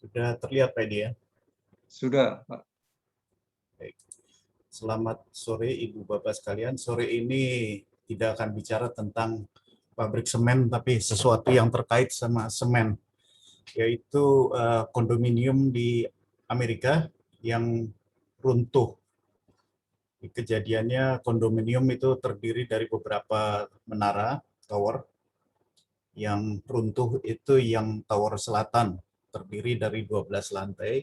Sudah terlihat Pak Edi ya? Sudah, Pak. Baik. Selamat sore Ibu Bapak sekalian. Sore ini tidak akan bicara tentang pabrik semen, tapi sesuatu yang terkait sama semen, yaitu kondominium di Amerika yang runtuh. Kejadiannya kondominium itu terdiri dari beberapa menara, tower. Yang runtuh itu yang tower selatan, terdiri dari 12 lantai,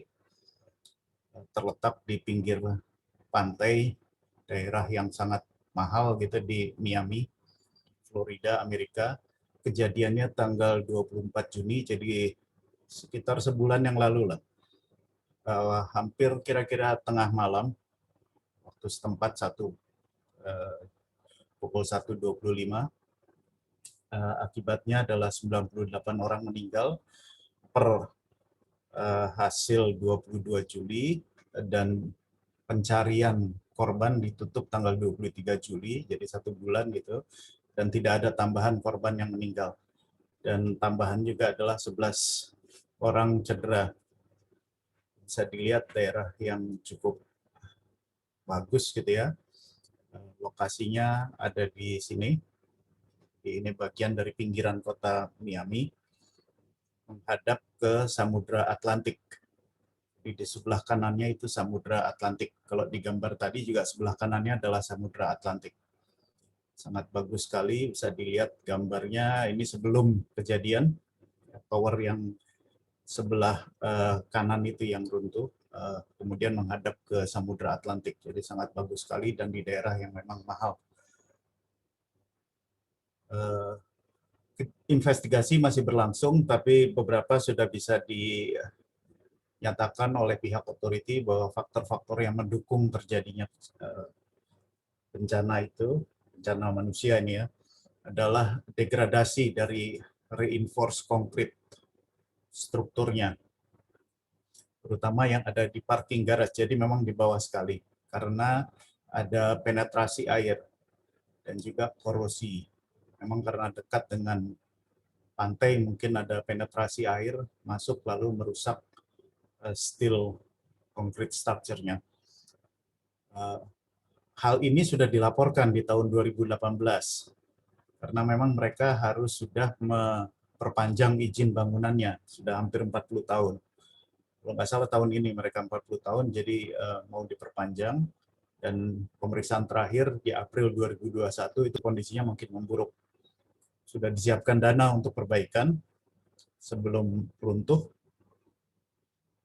terletak di pinggir pantai, daerah yang sangat mahal gitu di Miami, Florida, Amerika. Kejadiannya tanggal 24 Juni, jadi sekitar sebulan yang lalu lah. Hampir kira-kira tengah malam, waktu setempat pukul 1.25. Akibatnya adalah 98 orang meninggal per hasil 22 Juli dan pencarian korban ditutup tanggal 23 Juli, jadi 1 bulan gitu, dan tidak ada tambahan korban yang meninggal. Dan tambahan juga adalah 11 orang cedera. Bisa dilihat daerah yang cukup bagus gitu ya. Lokasinya ada di sini. Ini bagian dari pinggiran kota Miami, menghadap ke Samudra Atlantik. Di sebelah kanannya itu Samudra Atlantik. Kalau di gambar tadi juga sebelah kanannya adalah Samudra Atlantik. Sangat bagus sekali, bisa dilihat gambarnya. Ini sebelum kejadian, tower yang sebelah kanan itu yang runtuh, kemudian menghadap ke Samudra Atlantik. Jadi sangat bagus sekali dan di daerah yang memang mahal. Investigasi masih berlangsung, tapi beberapa sudah bisa dinyatakan oleh pihak otoriti bahwa faktor-faktor yang mendukung terjadinya bencana itu, bencana manusia ini ya, adalah degradasi dari reinforced concrete strukturnya, terutama yang ada di parking garage. Jadi memang di bawah sekali, karena ada penetrasi air dan juga korosi. Memang karena dekat dengan pantai, mungkin ada penetrasi air masuk lalu merusak steel concrete structure-nya. Hal ini sudah dilaporkan di tahun 2018, karena memang mereka harus sudah memperpanjang izin bangunannya, sudah hampir 40 tahun. Kalau nggak salah tahun ini mereka 40 tahun, jadi mau diperpanjang, dan pemeriksaan terakhir di April 2021 itu kondisinya makin memburuk. Sudah disiapkan dana untuk perbaikan sebelum runtuh,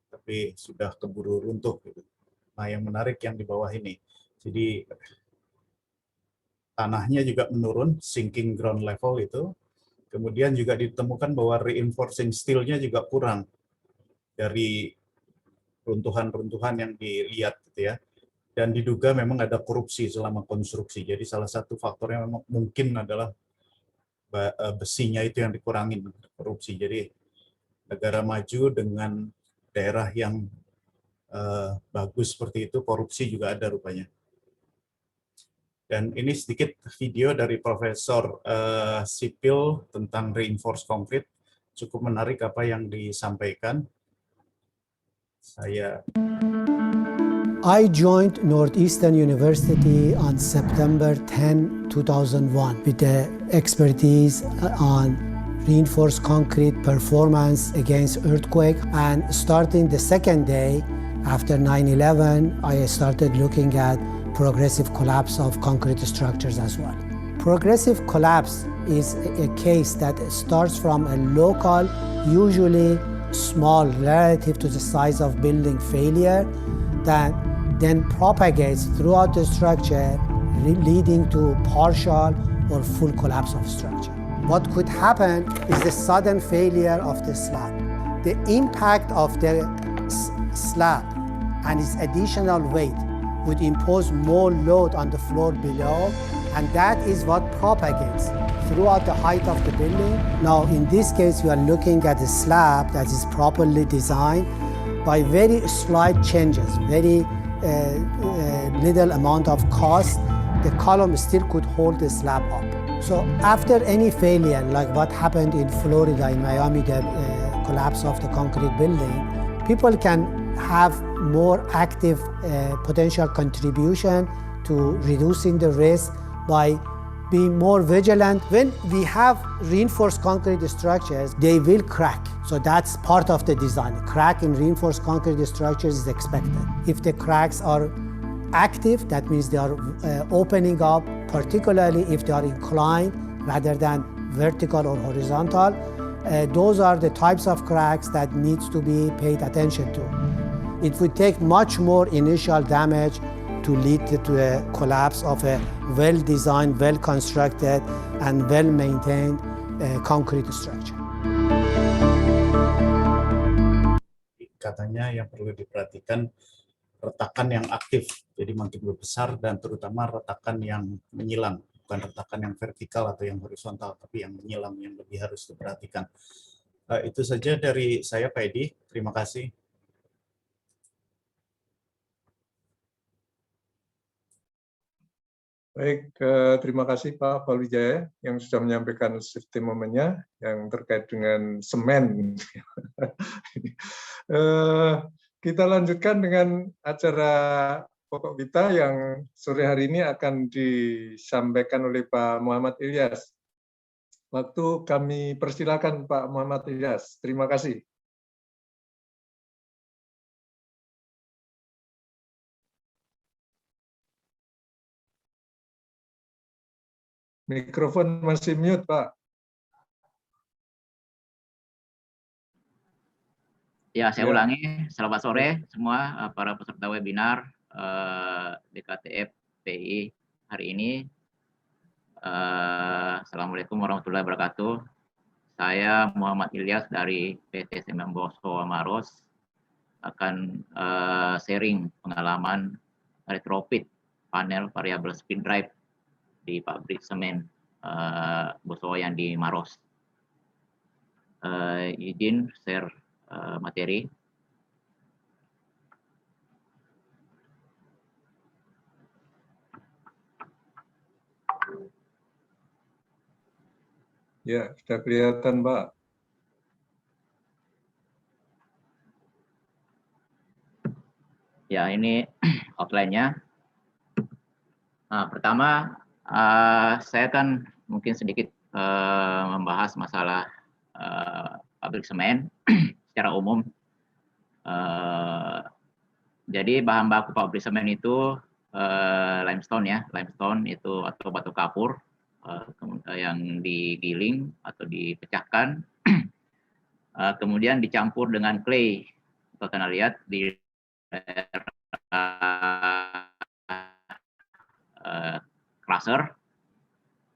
tapi sudah keburu runtuh. Nah, yang menarik yang di bawah ini. Jadi tanahnya juga menurun, sinking ground level itu. Kemudian juga ditemukan bahwa reinforcing steel-nya juga kurang dari runtuhan-runtuhan yang dilihat gitu ya. Dan diduga memang ada korupsi selama konstruksi. Jadi salah satu faktornya memang mungkin adalah besinya itu yang dikurangin, korupsi. Jadi negara maju dengan daerah yang bagus seperti itu, korupsi juga ada rupanya. Dan ini sedikit video dari Profesor Sipil tentang reinforced concrete. Cukup menarik apa yang disampaikan. I joined Northeastern University on September 10, 2001 with the expertise on reinforced concrete performance against earthquake, and starting the second day after 9/11, I started looking at progressive collapse of concrete structures as well. Progressive collapse is a case that starts from a local, usually small relative to the size of building failure, that then propagates throughout the structure, leading to partial or full collapse of structure. What could happen is the sudden failure of the slab. The impact of the slab and its additional weight would impose more load on the floor below, and that is what propagates throughout the height of the building. Now, in this case, we are looking at a slab that is properly designed by very slight changes, very little amount of cost, the column still could hold the slab up. So after any failure, like what happened in Florida, in Miami, the collapse of the concrete building, people can have more active potential contribution to reducing the risk by being more vigilant. When we have reinforced concrete structures, they will crack. So that's part of the design. Crack in reinforced concrete structures is expected. If the cracks are active, that means they are opening up, particularly if they are inclined rather than vertical or horizontal. Those are the types of cracks that needs to be paid attention to. It would take much more initial damage to lead to a collapse of a well-designed, well-constructed, and well-maintained concrete structure. Katanya yang perlu diperhatikan retakan yang aktif, jadi makin besar dan terutama retakan yang menyilang, bukan retakan yang vertikal atau yang horizontal, tapi yang menyilang yang lebih harus diperhatikan. Itu saja dari saya, Pak Edi. Terima kasih. Baik, terima kasih Pak Falwijaya yang sudah menyampaikan safety moment-nya yang terkait dengan semen. Kita lanjutkan dengan acara pokok kita yang sore hari ini akan disampaikan oleh Pak Muhammad Ilyas. Waktu kami persilakan Pak Muhammad Ilyas. Terima kasih. Mikrofon masih mute, Pak. Ya, saya ulangi. Selamat sore semua para peserta webinar DKTF PI hari ini. Assalamualaikum warahmatullahi wabarakatuh. Saya Muhammad Ilyas dari PT Semen Boso Maros akan sharing pengalaman retrofit panel variable spin drive di pabrik semen Bosowayan di Maros. Izin share materi. Ya, sudah kelihatan, Pak. Ya, ini outline-nya. Nah, pertama, saya kan mungkin sedikit membahas masalah pabrik semen secara umum. Jadi bahan baku pabrik semen itu limestone ya, limestone itu atau batu kapur yang digiling atau dipecahkan, kemudian dicampur dengan clay. Kalau kalian lihat di crusher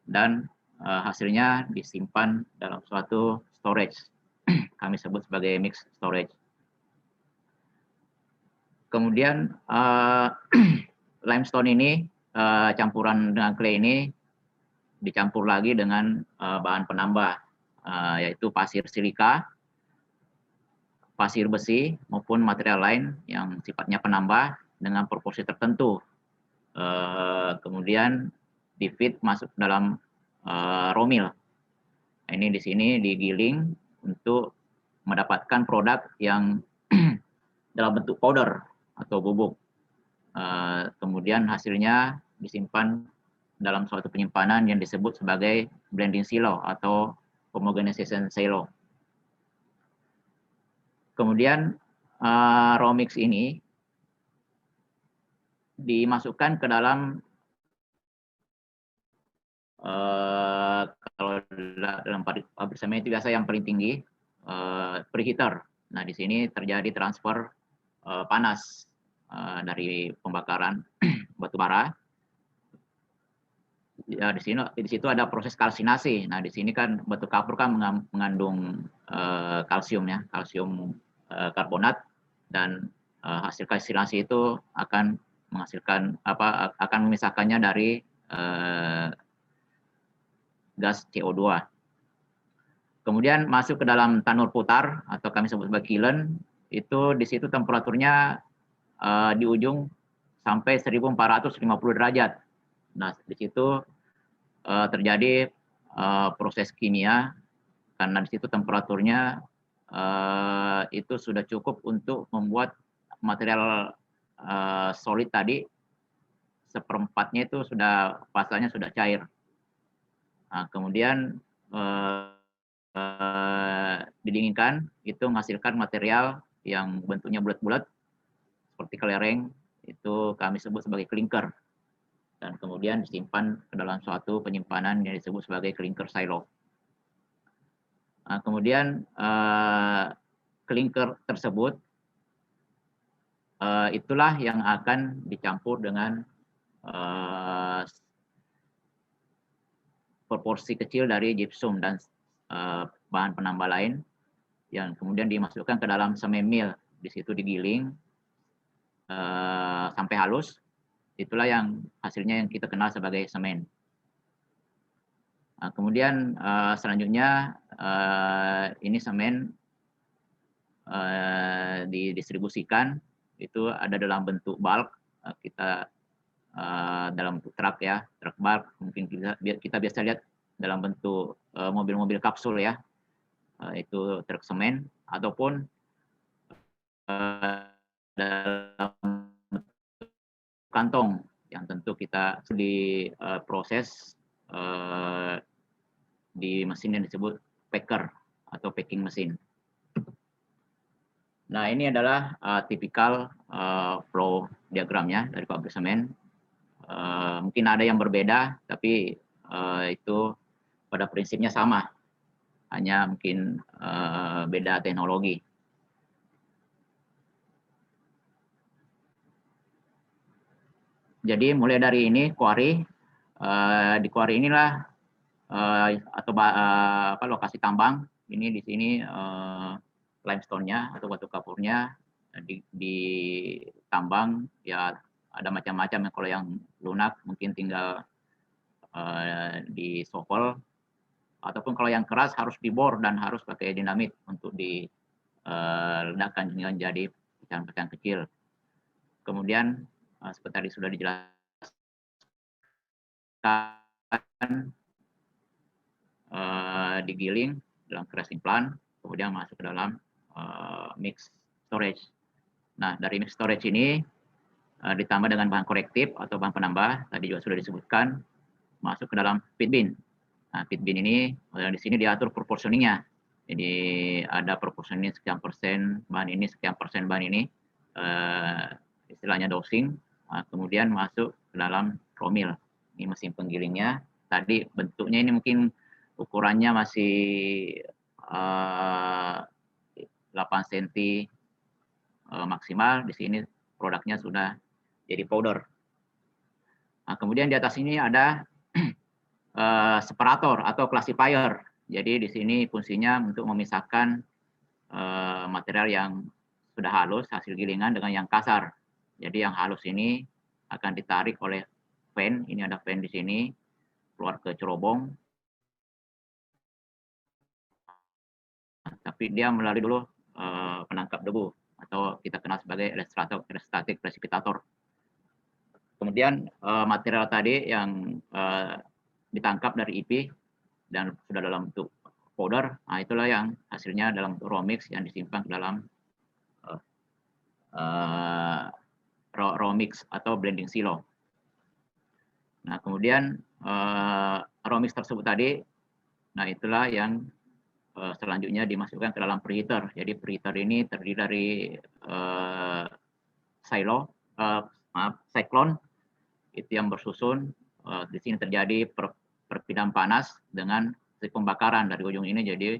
dan hasilnya disimpan dalam suatu storage. Kami sebut sebagai mixed storage. Kemudian limestone ini campuran dengan clay ini dicampur lagi dengan bahan penambah yaitu pasir silika, pasir besi maupun material lain yang sifatnya penambah dengan proporsi tertentu. Kemudian di-feed masuk dalam romil. Ini di sini digiling untuk mendapatkan produk yang dalam bentuk powder atau bubuk. Kemudian hasilnya disimpan dalam suatu penyimpanan yang disebut sebagai blending silo atau homogenization silo. Kemudian raw mix ini dimasukkan ke dalam kalau dalam pabrik semen itu biasa yang paling tinggi preheater. Nah, di sini terjadi transfer panas dari pembakaran batu bara. Ya, di situ ada proses kalsinasi. Nah, di sini kan batu kapur kan mengandung kalsium ya, kalsium karbonat, dan hasil kalsinasi itu akan menghasilkan akan memisahkannya dari gas CO2. Kemudian masuk ke dalam tanur putar atau kami sebut sebagai kiln. Itu di situ temperaturnya di ujung sampai 1450 derajat. Nah, di situ terjadi proses kimia karena di situ temperaturnya itu sudah cukup untuk membuat material solid tadi, seperempatnya itu sudah pasanya sudah cair. Nah, kemudian didinginkan, itu menghasilkan material yang bentuknya bulat-bulat seperti kelereng, itu kami sebut sebagai klinker, dan kemudian disimpan ke dalam suatu penyimpanan yang disebut sebagai klinker silo. Nah, kemudian klinker tersebut itulah yang akan dicampur dengan proporsi kecil dari gypsum dan bahan penambah lain yang kemudian dimasukkan ke dalam semen mill. Di situ digiling sampai halus. Itulah yang hasilnya yang kita kenal sebagai semen. Nah, kemudian selanjutnya ini semen didistribusikan, itu ada dalam bentuk bulk, kita dalam bentuk truk ya, truk bulk, mungkin kita biasa lihat dalam bentuk mobil-mobil kapsul ya, itu truk semen, ataupun dalam kantong yang tentu kita diproses di mesin yang disebut packer atau packing mesin. Nah, ini adalah tipikal flow diagramnya dari pabrik semen. Mungkin ada yang berbeda, tapi itu pada prinsipnya sama, hanya mungkin beda teknologi. Jadi mulai dari ini quarry, di quarry inilah atau lokasi tambang. Ini di sini limestone-nya atau batu kapurnya ditambang ya, ada macam-macam. Kalau yang lunak mungkin tinggal di sopel, ataupun kalau yang keras harus dibor dan harus pakai dinamit untuk diledakkan menjadi pecahan-pecahan kecil. Kemudian seperti tadi sudah dijelaskan, digiling dalam crushing plant, kemudian masuk ke dalam mix storage. Nah, dari mix storage ini ditambah dengan bahan korektif atau bahan penambah, tadi juga sudah disebutkan, masuk ke dalam feed bin. Nah, feed bin ini di sini diatur proportioningnya. Jadi ada proportioning sekian persen bahan ini, sekian persen bahan ini, istilahnya dosing. Nah, kemudian masuk ke dalam raw mill. Ini mesin penggilingnya. Tadi bentuknya ini mungkin ukurannya masih 8 cm maksimal. Di sini produknya sudah jadi powder. Nah, kemudian di atas ini ada separator atau classifier. Jadi di sini fungsinya untuk memisahkan material yang sudah halus hasil gilingan dengan yang kasar. Jadi yang halus ini akan ditarik oleh fan. Ini ada fan di sini, keluar ke cerobong. Tapi dia melalui dulu penangkap debu atau kita kenal sebagai electrostatic precipitator. Kemudian material tadi yang ditangkap dari IP dan sudah dalam bentuk powder, nah itulah yang hasilnya dalam raw mix yang disimpan ke dalam raw mix atau blending silo. Nah, kemudian raw mix tersebut tadi, nah itulah yang selanjutnya dimasukkan ke dalam preheater. Jadi preheater ini terdiri dari cyclone itu yang bersusun. Di sini terjadi perpindahan panas dengan pembakaran dari ujung ini. Jadi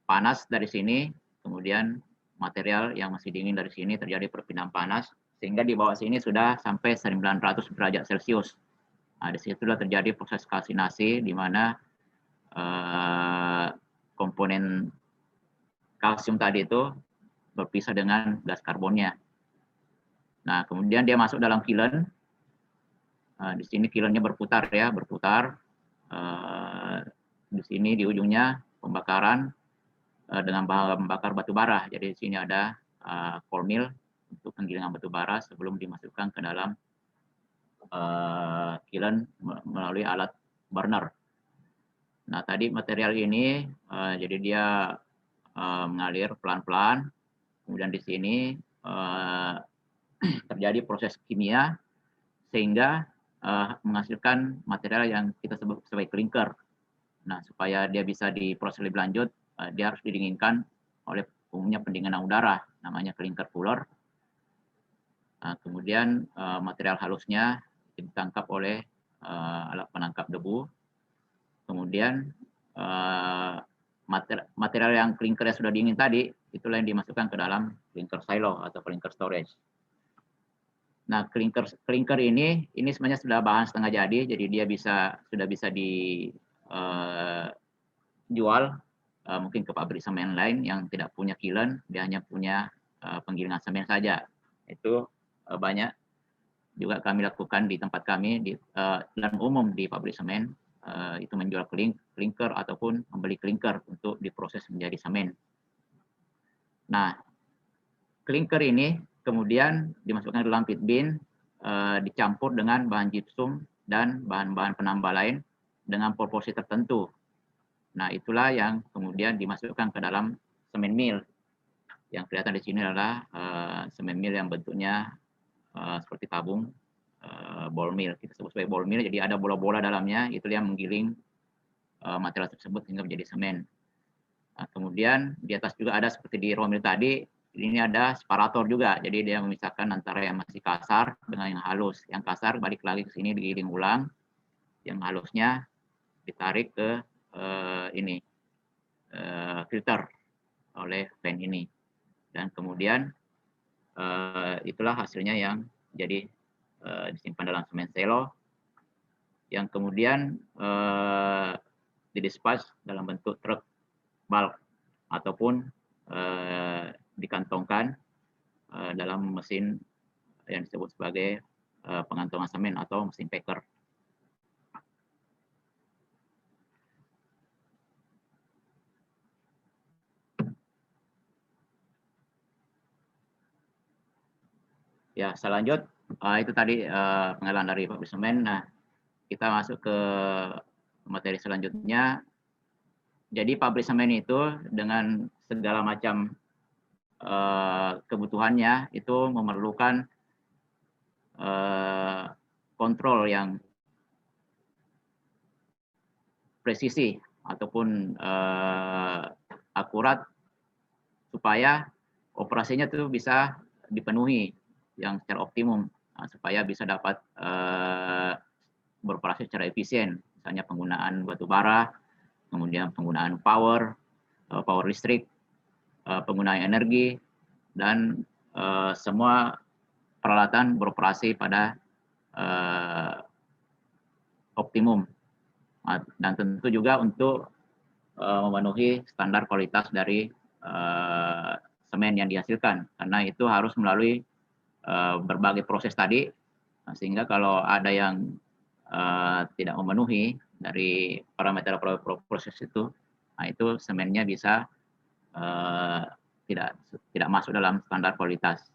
panas dari sini, kemudian material yang masih dingin dari sini terjadi perpindahan panas, sehingga di bawah sini sudah sampai 900 derajat Celcius. Nah, di situ sudah terjadi proses kalsinasi, di mana komponen kalsium tadi itu berpisah dengan gas karbonnya. Nah, kemudian dia masuk dalam kiln. Di sini kilnnya berputar ya, berputar. Di sini di ujungnya pembakaran dengan bahan bakar batu bara. Jadi di sini ada cold mill untuk penggilingan batu bara sebelum dimasukkan ke dalam kiln melalui alat burner. Nah, tadi material ini jadi dia mengalir pelan-pelan, kemudian di sini terjadi proses kimia sehingga menghasilkan material yang kita sebut sebagai klinker. Nah, supaya dia bisa diproses lebih lanjut, dia harus didinginkan oleh umumnya pendinginan udara, namanya klinker cooler. Kemudian material halusnya ditangkap oleh alat penangkap debu. Kemudian material yang klinker yang sudah dingin tadi, itulah yang dimasukkan ke dalam klinker silo atau klinker storage. Nah, klinker ini sebenarnya sudah bahan setengah jadi dia sudah bisa dijual mungkin ke pabrik semen lain yang tidak punya kiln, dia hanya punya penggilingan semen saja. Itu banyak juga kami lakukan di tempat kami dan umum di pabrik semen, itu menjual klinker ataupun membeli klinker untuk diproses menjadi semen. Nah, klinker ini kemudian dimasukkan ke dalam pit bin, dicampur dengan bahan gypsum dan bahan-bahan penambah lain dengan proporsi tertentu. Nah, itulah yang kemudian dimasukkan ke dalam semen mill. Yang kelihatan di sini adalah semen mill yang bentuknya seperti tabung ball mill. Kita sebut sebagai ball mill, jadi ada bola-bola dalamnya, itu yang menggiling material tersebut hingga menjadi semen. Nah, kemudian di atas juga ada seperti di raw mill tadi, ini ada separator juga, jadi dia memisahkan antara yang masih kasar dengan yang halus. Yang kasar balik lagi ke sini digiling ulang, yang halusnya ditarik ke filter oleh fan ini, dan kemudian itulah hasilnya yang jadi disimpan dalam semen silo, yang kemudian didispatch dalam bentuk truk bulk ataupun dikantongkan dalam mesin yang disebut sebagai pengantongan semen atau mesin packer. Ya, selanjut itu tadi pengalaman dari pabrik semen. Nah, kita masuk ke materi selanjutnya. Jadi pabrik semen itu dengan segala macam kebutuhannya itu memerlukan kontrol yang presisi ataupun akurat supaya operasinya itu bisa dipenuhi yang secara optimum, supaya bisa dapat beroperasi secara efisien, misalnya penggunaan batu bara, kemudian penggunaan power listrik, penggunaan energi, dan semua peralatan beroperasi pada optimum. Dan tentu juga untuk memenuhi standar kualitas dari semen yang dihasilkan, karena itu harus melalui berbagai proses tadi, sehingga kalau ada yang tidak memenuhi dari parameter proses itu, nah itu semennya bisa tidak masuk dalam standar kualitas.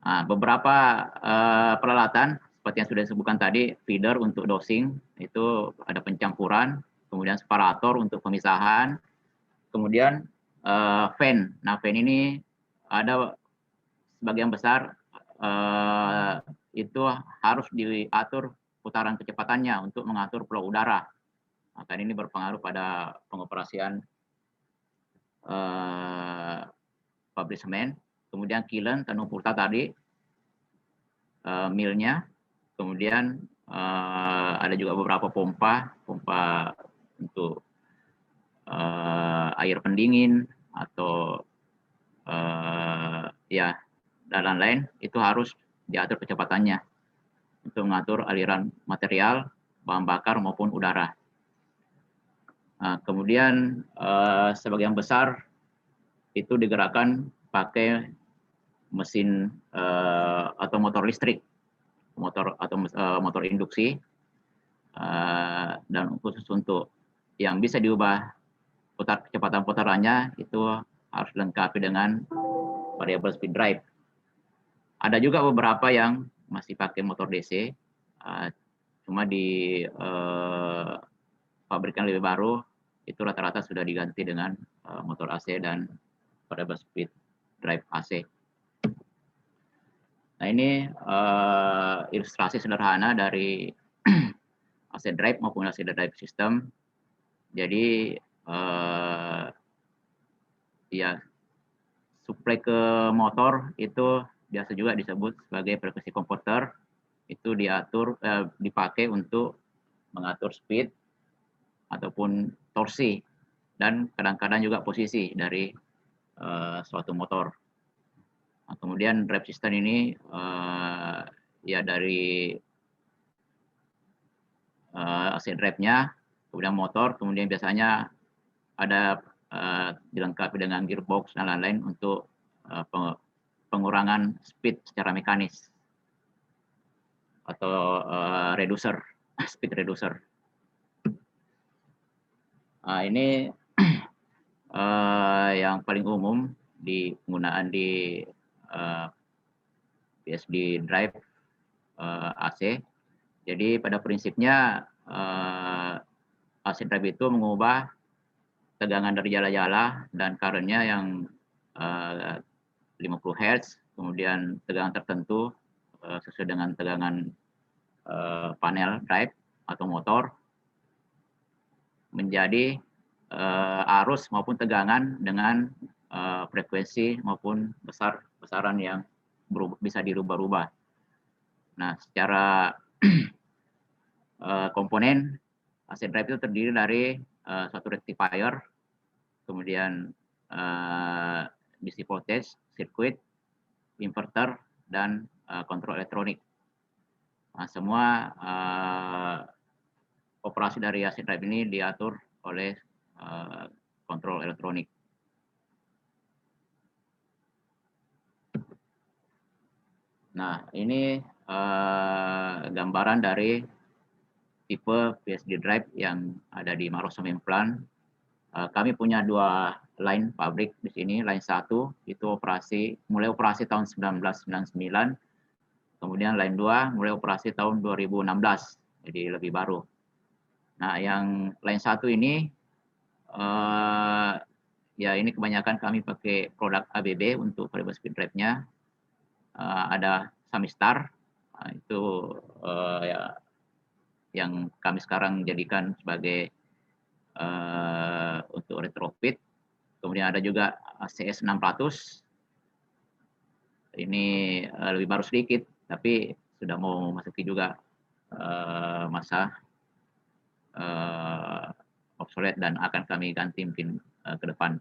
Nah, beberapa peralatan seperti yang sudah disebutkan tadi, feeder untuk dosing, itu ada pencampuran, kemudian separator untuk pemisahan, kemudian fan. Nah, fan ini ada sebagian besar itu harus diatur putaran kecepatannya untuk mengatur flow udara. Maka ini berpengaruh pada pengoperasian pabrik semen. Kemudian kiln, tanung purta tadi, millnya. Kemudian ada juga beberapa pompa untuk air pendingin atau ya dan lain-lain, itu harus diatur kecepatannya untuk mengatur aliran material, bahan bakar maupun udara. Kemudian sebagian besar itu digerakkan pakai mesin atau motor listrik, motor induksi, dan khusus untuk yang bisa diubah kecepatan putarannya itu harus dilengkapi dengan variable speed drive. Ada juga beberapa yang masih pakai motor DC, cuma di pabrikan lebih baru itu rata-rata sudah diganti dengan motor AC dan variable speed drive AC. Nah, ini ilustrasi sederhana dari AC drive maupun AC drive system. Jadi ya, suplai ke motor itu biasa juga disebut sebagai frekuensi konverter. Itu dipakai untuk mengatur speed ataupun torsi dan kadang-kadang juga posisi dari suatu motor. Nah, kemudian drive system ini ya dari AC drive-nya, kemudian motor, kemudian biasanya ada dilengkapi dengan gearbox dan lain-lain untuk pengurangan speed secara mekanis atau reducer, speed reducer. Nah, ini yang paling umum di penggunaan di PSD drive AC. Jadi pada prinsipnya AC drive itu mengubah tegangan dari jala-jala dan current-nya yang 50 Hz, kemudian tegangan tertentu sesuai dengan tegangan panel drive atau motor menjadi arus maupun tegangan dengan frekuensi maupun besaran yang bisa dirubah-rubah. Nah, secara komponen AC drive itu terdiri dari satu rectifier, kemudian DC voltage, circuit, inverter, dan kontrol elektronik. Nah, semua operasi dari AC drive ini diatur oleh kontrol elektronik. Nah, ini gambaran dari tipe PSD drive yang ada di Maros Semen Plant. Kami punya 2 line pabrik di sini. Line 1 itu mulai operasi tahun 1999. Kemudian line 2 mulai operasi tahun 2016, jadi lebih baru. Nah, yang line 1 ini ya ini kebanyakan kami pakai produk ABB untuk variable speed drive-nya. Ada Samistar, itu ya yang kami sekarang jadikan sebagai untuk retrofit. Kemudian ada juga CS 600. Ini lebih baru sedikit, tapi sudah mau masuki juga masa obsolete dan akan kami ganti mungkin ke depan.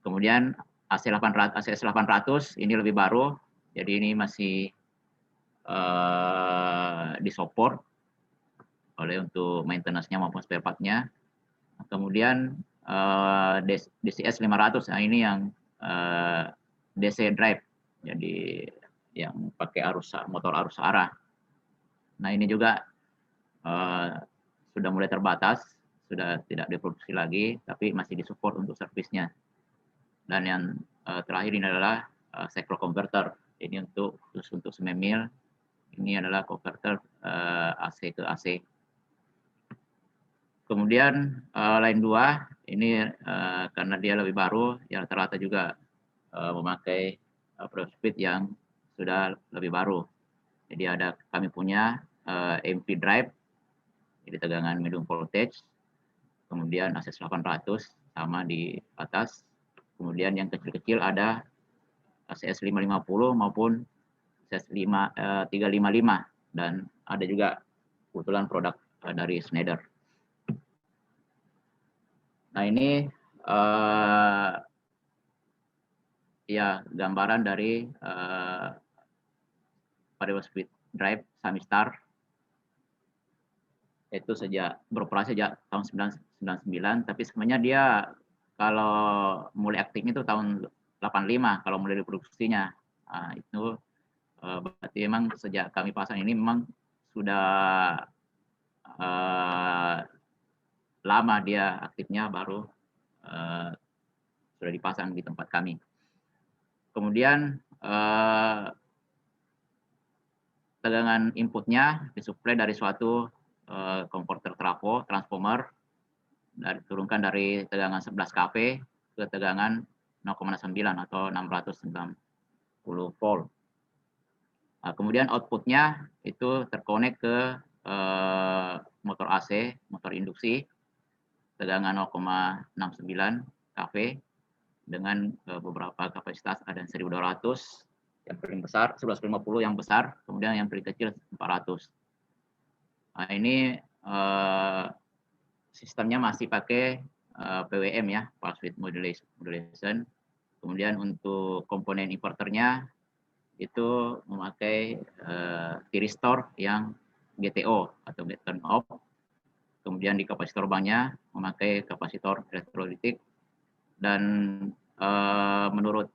Kemudian ACS 800 ini lebih baru, jadi ini masih disupport oleh untuk maintenance-nya maupun spare part-nya. Kemudian DCS 500, nah ini yang DC drive, jadi yang pakai motor arus arah. Nah, ini juga sudah mulai terbatas, sudah tidak diproduksi lagi, tapi masih disupport untuk servisnya. Dan yang terakhir ini adalah cycle converter. Ini khusus untuk semen mill. Ini adalah converter AC ke AC. Kemudian line 2 ini karena dia lebih baru, yang rata-rata juga memakai speed yang sudah lebih baru. Jadi kami punya MP drive, jadi tegangan medium voltage, kemudian ACS 800 sama di atas, kemudian yang kecil-kecil ada ACS 550 maupun ACS 355, dan ada juga kebetulan produk dari Schneider. Nah, ini ya gambaran dari variable speed drive Samistar. Itu beroperasi sejak tahun 1999, tapi sebenarnya dia kalau mulai aktifnya itu tahun 85 kalau mulai diproduksinya. Nah, itu berarti memang sejak kami pasang ini memang sudah lama dia aktifnya, baru sudah dipasang di tempat kami. Kemudian tegangan inputnya disuplai dari suatu konverter transformer, turunkan dari tegangan 11 kV ke tegangan 0,9 atau 690 volt. Kemudian outputnya itu terkonek ke motor AC, motor induksi, tegangan 0,69 kV dengan beberapa kapasitas, ada 1200 yang paling besar, 1150 yang besar, kemudian yang paling kecil 400. Nah, ini sistemnya masih pakai PWM ya, pulse width modulation. Kemudian untuk komponen inverternya itu memakai thyristor yang GTO atau get turn off. Kemudian di kapasitor banknya memakai kapasitor elektrolitik, dan menurut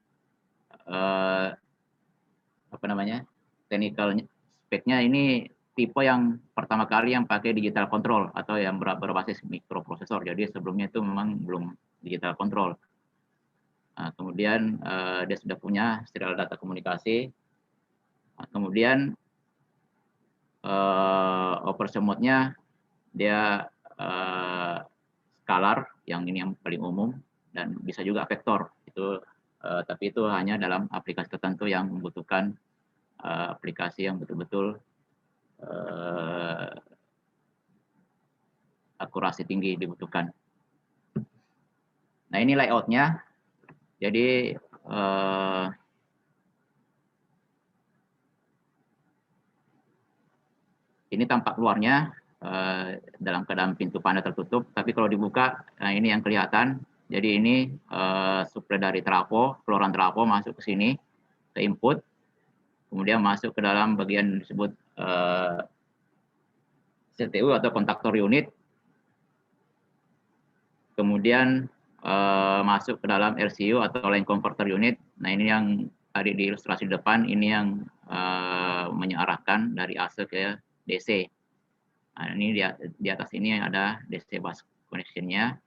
technical speknya ini tipe yang pertama kali yang pakai digital control atau yang berbasis mikroprosesor. Jadi sebelumnya itu memang belum digital control. Kemudian dia sudah punya serial data komunikasi. Kemudian operation mode-nya dia scalar, yang ini yang paling umum, dan bisa juga vektor. Itu tapi itu hanya dalam aplikasi tertentu yang membutuhkan aplikasi yang betul-betul akurasi tinggi dibutuhkan. Nah, ini layout-nya. Jadi ini tampak luarnya dalam keadaan pintu panel tertutup, tapi kalau dibuka, nah ini yang kelihatan. Jadi ini suplai dari trafo, keluaran trafo masuk ke sini, ke input, kemudian masuk ke dalam bagian disebut CTU atau kontaktor unit, kemudian masuk ke dalam RCU atau line converter unit. Nah, ini yang tadi di ilustrasi depan, ini yang mengarahkan dari AC ke DC. Nah, ini di atas ini ada DC bus connection-nya,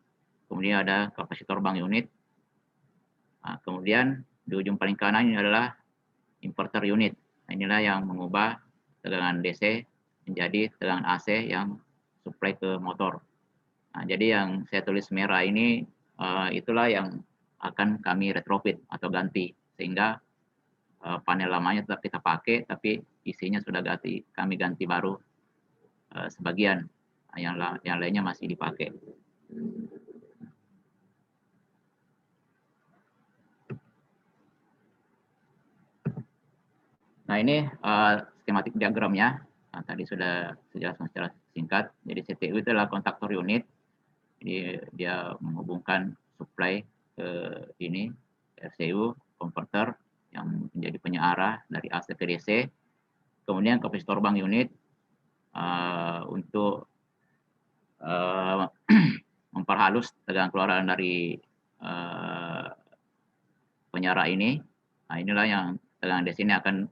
kemudian ada kapasitor bank unit. Nah, kemudian di ujung paling kanan ini adalah inverter unit. Nah, inilah yang mengubah tegangan DC menjadi tegangan AC yang supply ke motor. Nah, jadi yang saya tulis merah ini itulah yang akan kami retrofit atau ganti, sehingga panel lamanya tetap kita pakai, tapi isinya sudah kami ganti baru sebagian, yang lainnya masih dipakai. Nah, ini skematik diagramnya. Nah, tadi sudah dijelaskan secara singkat. Jadi CTU itu adalah kontaktor unit. Jadi dia menghubungkan supply ke ini RCU converter yang menjadi penyearah dari AC ke DC. Kemudian kapasitor bank unit untuk memperhalus tegangan keluaran dari penyearah ini. Nah, inilah yang tegangan DC ini akan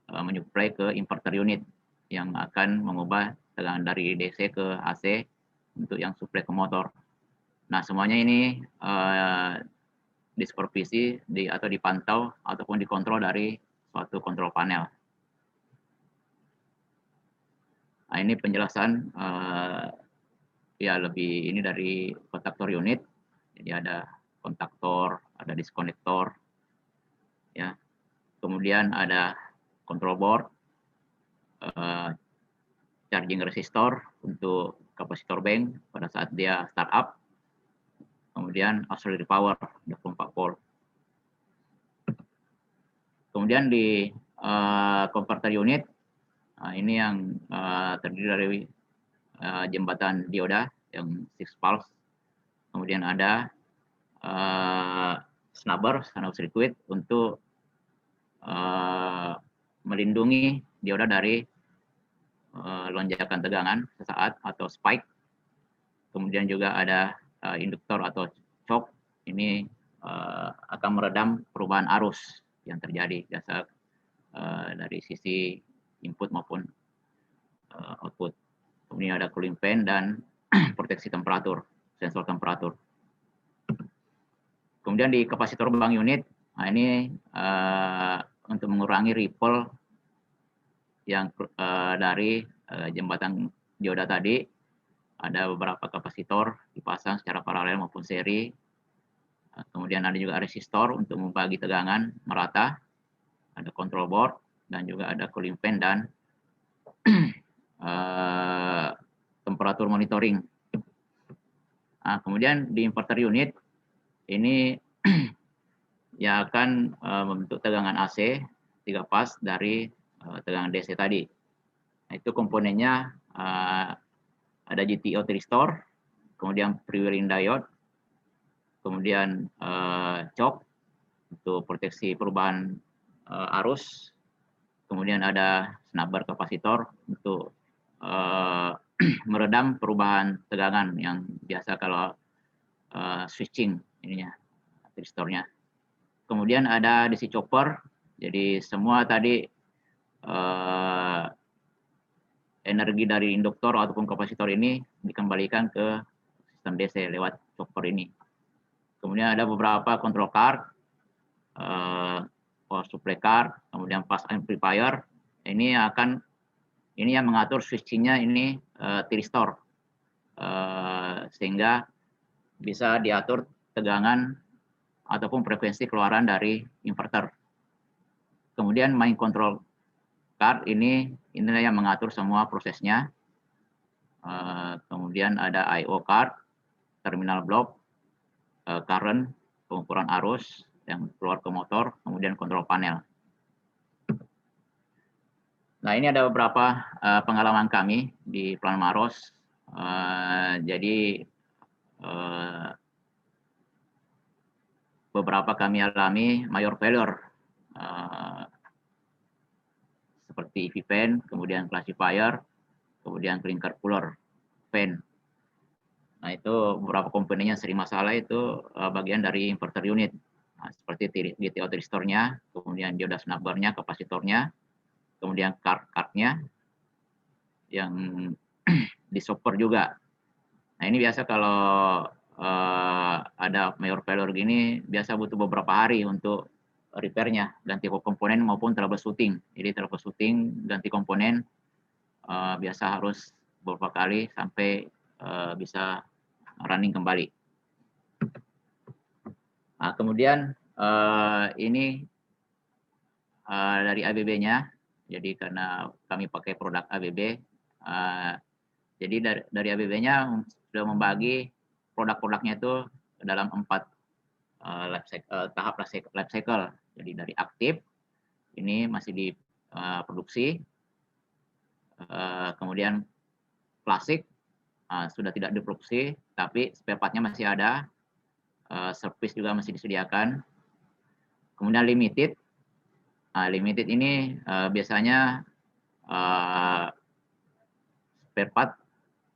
menyuplai ke inverter unit yang akan mengubah tegangan dari DC ke AC untuk yang suplai ke motor. Nah, semuanya ini disupervisi atau dipantau ataupun dikontrol dari suatu kontrol panel. Nah, ini penjelasan ya lebih ini dari kontaktor unit. Jadi ada kontaktor, ada diskonektor, ya. Kemudian ada control board, charging resistor untuk kapasitor bank pada saat dia startup. Kemudian auxiliary power 24 volt. Kemudian di converter unit, ini yang terdiri dari jembatan dioda yang 6 pulse. Kemudian ada snubber circuit untuk melindungi dioda dari lonjakan tegangan sesaat atau spike. Kemudian juga ada induktor atau shock, ini akan meredam perubahan arus yang terjadi biasa dari sisi input maupun output. Kemudian ada cooling fan dan proteksi temperatur, sensor temperatur. Kemudian di kapasitor bank unit, nah ini untuk mengurangi ripple yang dari jembatan dioda tadi. ada beberapa kapasitor dipasang secara paralel maupun seri. Kemudian ada juga resistor untuk membagi tegangan merata, ada control board, dan juga ada cooling fan dan temperatur monitoring. Nah, kemudian di inverter unit ini yang akan membentuk tegangan AC 3 pas dari tegangan DC tadi. Nah, itu komponennya ada GTO thyristor, kemudian freewheeling diode, kemudian choke untuk proteksi perubahan arus, kemudian ada snubber kapasitor untuk meredam perubahan tegangan yang biasa kalau switching ininya thyristornya. Kemudian ada DC chopper, jadi semua tadi energi dari induktor ataupun kapasitor ini dikembalikan ke sistem DC lewat chopper ini. Kemudian ada beberapa control card, power supply card, kemudian fast amplifier. Ini yang mengatur switchingnya ini thyristor, sehingga bisa diatur tegangan ataupun frekuensi keluaran dari inverter. Kemudian main control card ini yang mengatur semua prosesnya. Kemudian ada I/O card, terminal block, current, pengukuran arus yang keluar ke motor, kemudian kontrol panel. Nah, ini ada beberapa pengalaman kami di Plant Maros. Jadi beberapa kami alami major failure seperti EV fan, kemudian classifier, kemudian clinker cooler fan. Nah, itu beberapa komponennya sering masalah itu bagian dari inverter unit. Nah, seperti GTO thyristornya, kemudian dioda snubbernya, kapasitornya, kemudian card-cardnya yang di shopper juga. Nah, ini biasa kalau ada major failure gini, biasa butuh beberapa hari untuk repairnya, ganti komponen maupun troubleshooting. Jadi troubleshooting, ganti komponen, biasa harus beberapa kali sampai bisa running kembali. Nah, kemudian ini dari ABB-nya, jadi karena kami pakai produk ABB, jadi dari ABB-nya sudah membagi produk-produknya itu dalam 4 tahap life cycle. Jadi dari aktif, ini masih diproduksi, kemudian klasik sudah tidak diproduksi, tapi spare part-nya masih ada, service juga masih disediakan. Kemudian limited, limited ini biasanya spare part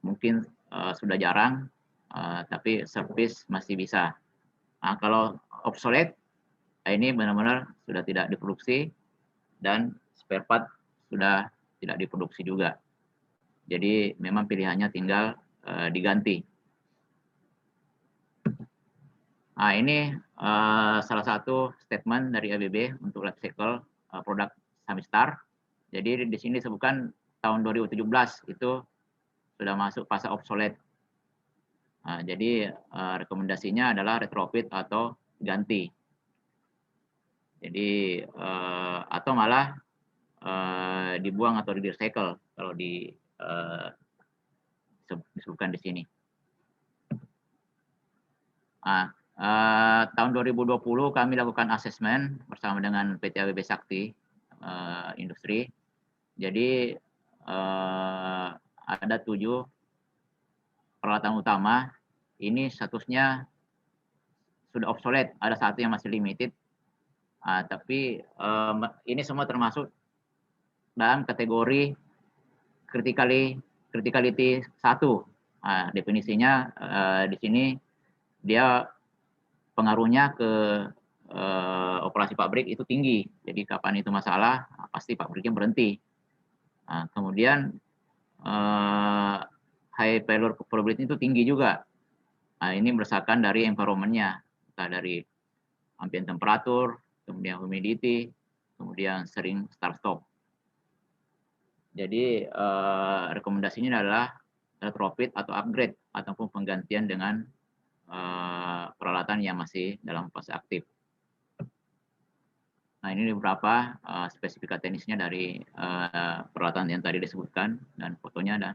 mungkin sudah jarang, tapi service masih bisa. Nah, kalau obsolete, ini benar-benar sudah tidak diproduksi dan spare part sudah tidak diproduksi juga. Jadi memang pilihannya tinggal diganti. Nah, ini salah satu statement dari ABB untuk life cycle produk Samistar. Jadi di sini disebutkan tahun 2017 itu sudah masuk fase obsolete. Nah, jadi rekomendasinya adalah retrofit atau ganti. Jadi atau malah dibuang atau di recycle kalau disebutkan di sini. Nah, tahun 2020 kami lakukan asesmen bersama dengan PT ABB Sakti Industri. Jadi ada 7 peralatan utama, ini statusnya sudah obsolete, ada 1 yang masih limited, tapi ini semua termasuk dalam kategori criticality 1. Definisinya di sini dia pengaruhnya ke operasi pabrik itu tinggi, jadi kapan itu masalah pasti pabriknya berhenti. Kemudian high failure probability itu tinggi juga. Nah, ini berdasarkan dari environment-nya, entah dari ambient temperatur, kemudian humidity, kemudian sering start stop. Jadi rekomendasinya adalah retrofit atau upgrade ataupun penggantian dengan peralatan yang masih dalam fase aktif. Nah, ini beberapa spesifika teknisnya dari peralatan yang tadi disebutkan, dan fotonya ada.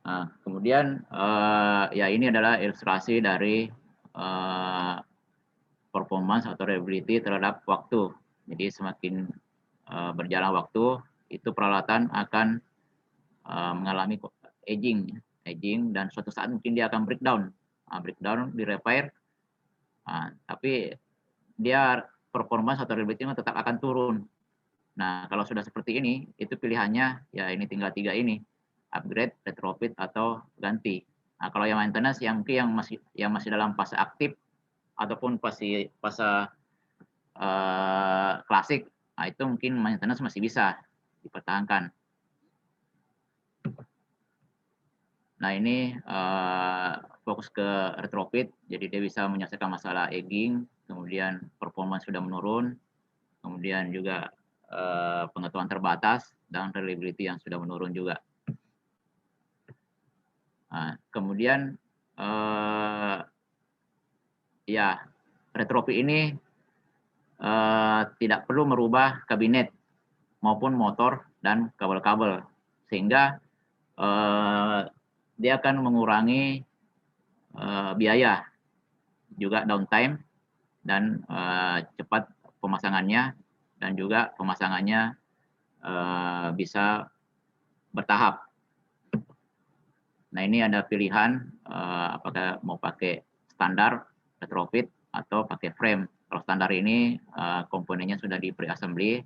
Nah, kemudian ya ini adalah ilustrasi dari performance atau reliability terhadap waktu. Jadi semakin berjalan waktu, itu peralatan akan mengalami aging, dan suatu saat mungkin dia akan breakdown, di repair, tapi dia performance atau reliability tetap akan turun. Nah, kalau sudah seperti ini, itu pilihannya ya ini tinggal 3 ini, upgrade, retrofit, atau ganti. Nah, kalau yang maintenance yang mungkin yang masih dalam fase aktif ataupun fase klasik, nah itu mungkin maintenance masih bisa dipertahankan. Nah, ini fokus ke retrofit, jadi dia bisa menyelesaikan masalah aging, kemudian performance sudah menurun, kemudian juga pengetahuan terbatas, dan reliability yang sudah menurun juga. Nah, kemudian ya retrofit ini tidak perlu merubah kabinet maupun motor dan kabel-kabel, sehingga dia akan mengurangi biaya, juga downtime, dan cepat pemasangannya, dan juga pemasangannya bisa bertahap. Nah, ini ada pilihan apakah mau pakai standar retrofit atau pakai frame. Kalau standar ini komponennya sudah di pre-assembly,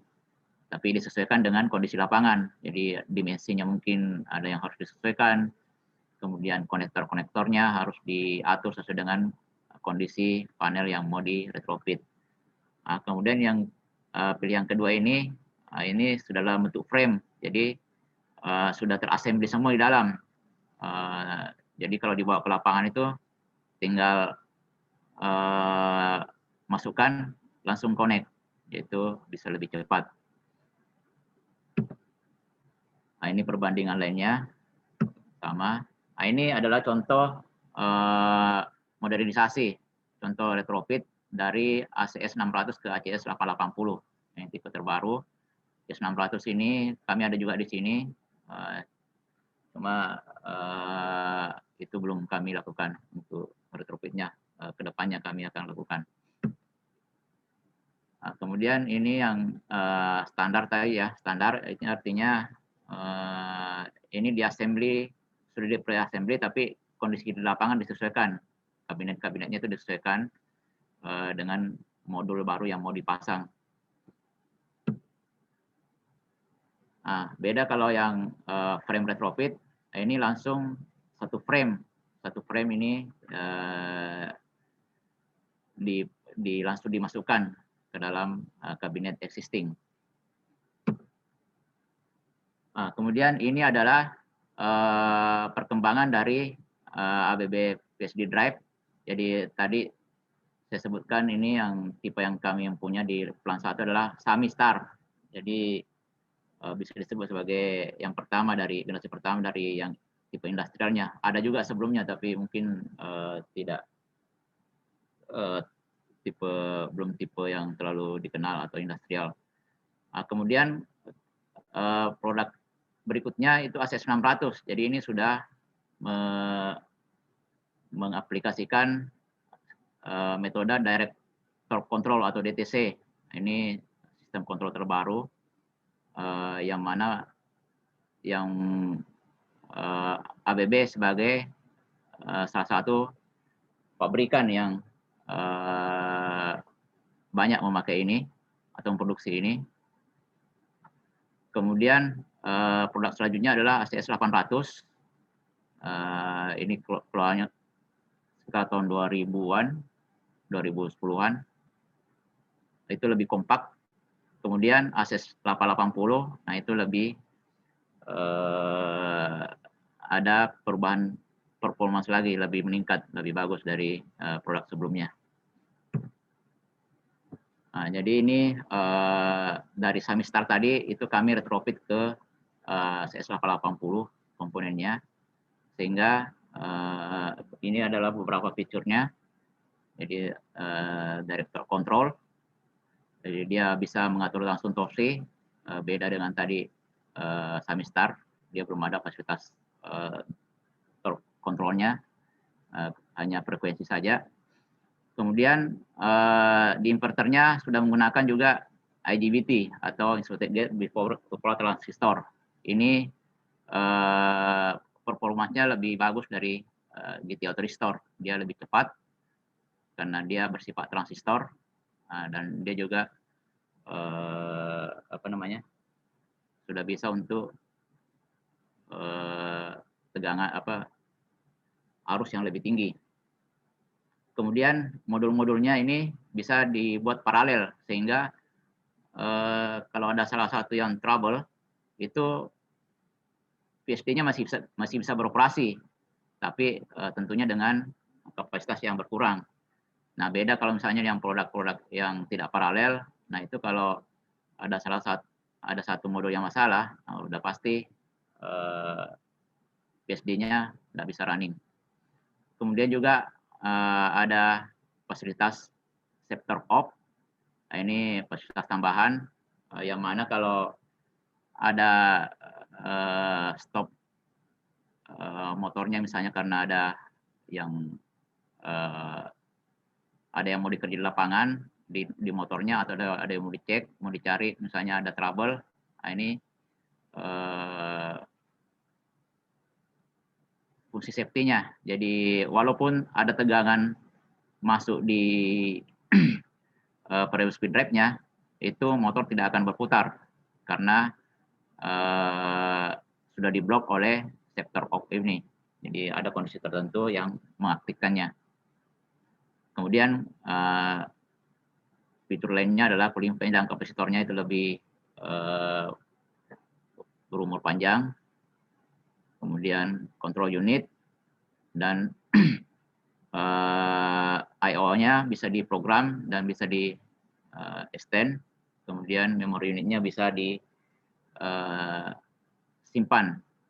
tapi disesuaikan dengan kondisi lapangan. Jadi dimensinya mungkin ada yang harus disesuaikan, kemudian konektor-konektornya harus diatur sesuai dengan kondisi panel yang mau di retrofit. Nah, kemudian yang pilihan kedua ini sudah dalam bentuk frame, jadi sudah terassembly semua di dalam. Jadi kalau dibawa ke lapangan itu tinggal masukkan, langsung connect, yaitu bisa lebih cepat. Nah, ini perbandingan lainnya sama. Nah, ini adalah contoh modernisasi, contoh retrofit dari ACS 600 ke ACS 880. Yang tipe terbaru. ACS 600 ini kami ada juga di sini, cuma itu belum kami lakukan untuk retrofitnya. Kedepannya kami akan lakukan. Nah, kemudian ini yang standar tadi ya, standar ini artinya ini di assembly, sudah di pre-assembly, tapi kondisi di lapangan disesuaikan, kabinet-kabinetnya itu disesuaikan dengan modul baru yang mau dipasang. Nah, beda kalau yang frame retrofit, ini langsung satu frame ini langsung dimasukkan ke dalam kabinet existing. Nah, kemudian ini adalah perkembangan dari ABB PSD drive. Jadi tadi saya sebutkan ini yang tipe yang kami yang punya di Plan 1 adalah SAMI Star. Jadi bisa disebut sebagai yang pertama dari generasi pertama dari yang tipe industrialnya. Ada juga sebelumnya, tapi mungkin tidak belum tipe yang terlalu dikenal atau industrial. Nah, kemudian produk berikutnya itu ACS 600. Jadi ini sudah mengaplikasikan metode direct torque control atau DTC. Ini sistem kontrol terbaru yang mana yang ABB sebagai salah satu pabrikan yang banyak memakai ini atau memproduksi ini. Kemudian produk selanjutnya adalah ACS 800. Ini keluarnya sekitar tahun 2000-an, 2010-an. Itu lebih kompak. Kemudian ACS 880, nah itu lebih ada perubahan performance lagi, lebih meningkat, lebih bagus dari produk sebelumnya. Nah, jadi ini dari Samistar tadi itu kami retrofit ke CS880 komponennya, sehingga ini adalah beberapa fiturnya. Jadi director control, jadi dia bisa mengatur langsung torsi, beda dengan tadi Samistar, dia belum ada fasilitas kontrolnya, hanya frekuensi saja. Kemudian di inverternya sudah menggunakan juga IGBT atau insulated gate bipolar transistor. Ini performanya lebih bagus dari GT Auto Restore. Dia lebih cepat karena dia bersifat transistor, dan dia juga sudah bisa untuk tegangan arus yang lebih tinggi. Kemudian modul-modulnya ini bisa dibuat paralel, sehingga kalau ada salah satu yang trouble, itu PSD-nya masih bisa beroperasi, tapi tentunya dengan kapasitas yang berkurang. Nah, beda kalau misalnya yang produk-produk yang tidak paralel, nah itu kalau ada satu modul yang masalah, nah udah pasti PSD-nya nggak bisa running. Kemudian juga ada fasilitas sector off. Nah, ini fasilitas tambahan yang mana kalau ada stop motornya misalnya karena ada yang mau dikerja di lapangan di motornya, atau ada yang mau dicek, mau dicari, misalnya ada trouble. Nah, ini fungsi safety-nya. Jadi walaupun ada tegangan masuk di variable speed drive-nya, itu motor tidak akan berputar karena sudah diblok oleh sector off ini. Jadi ada kondisi tertentu yang mengaktifkannya. Kemudian fitur lainnya adalah cooling fan dan kapasitornya itu lebih berumur panjang. Kemudian control unit dan I/O-nya bisa diprogram dan bisa di extend. Kemudian memori unitnya bisa disimpan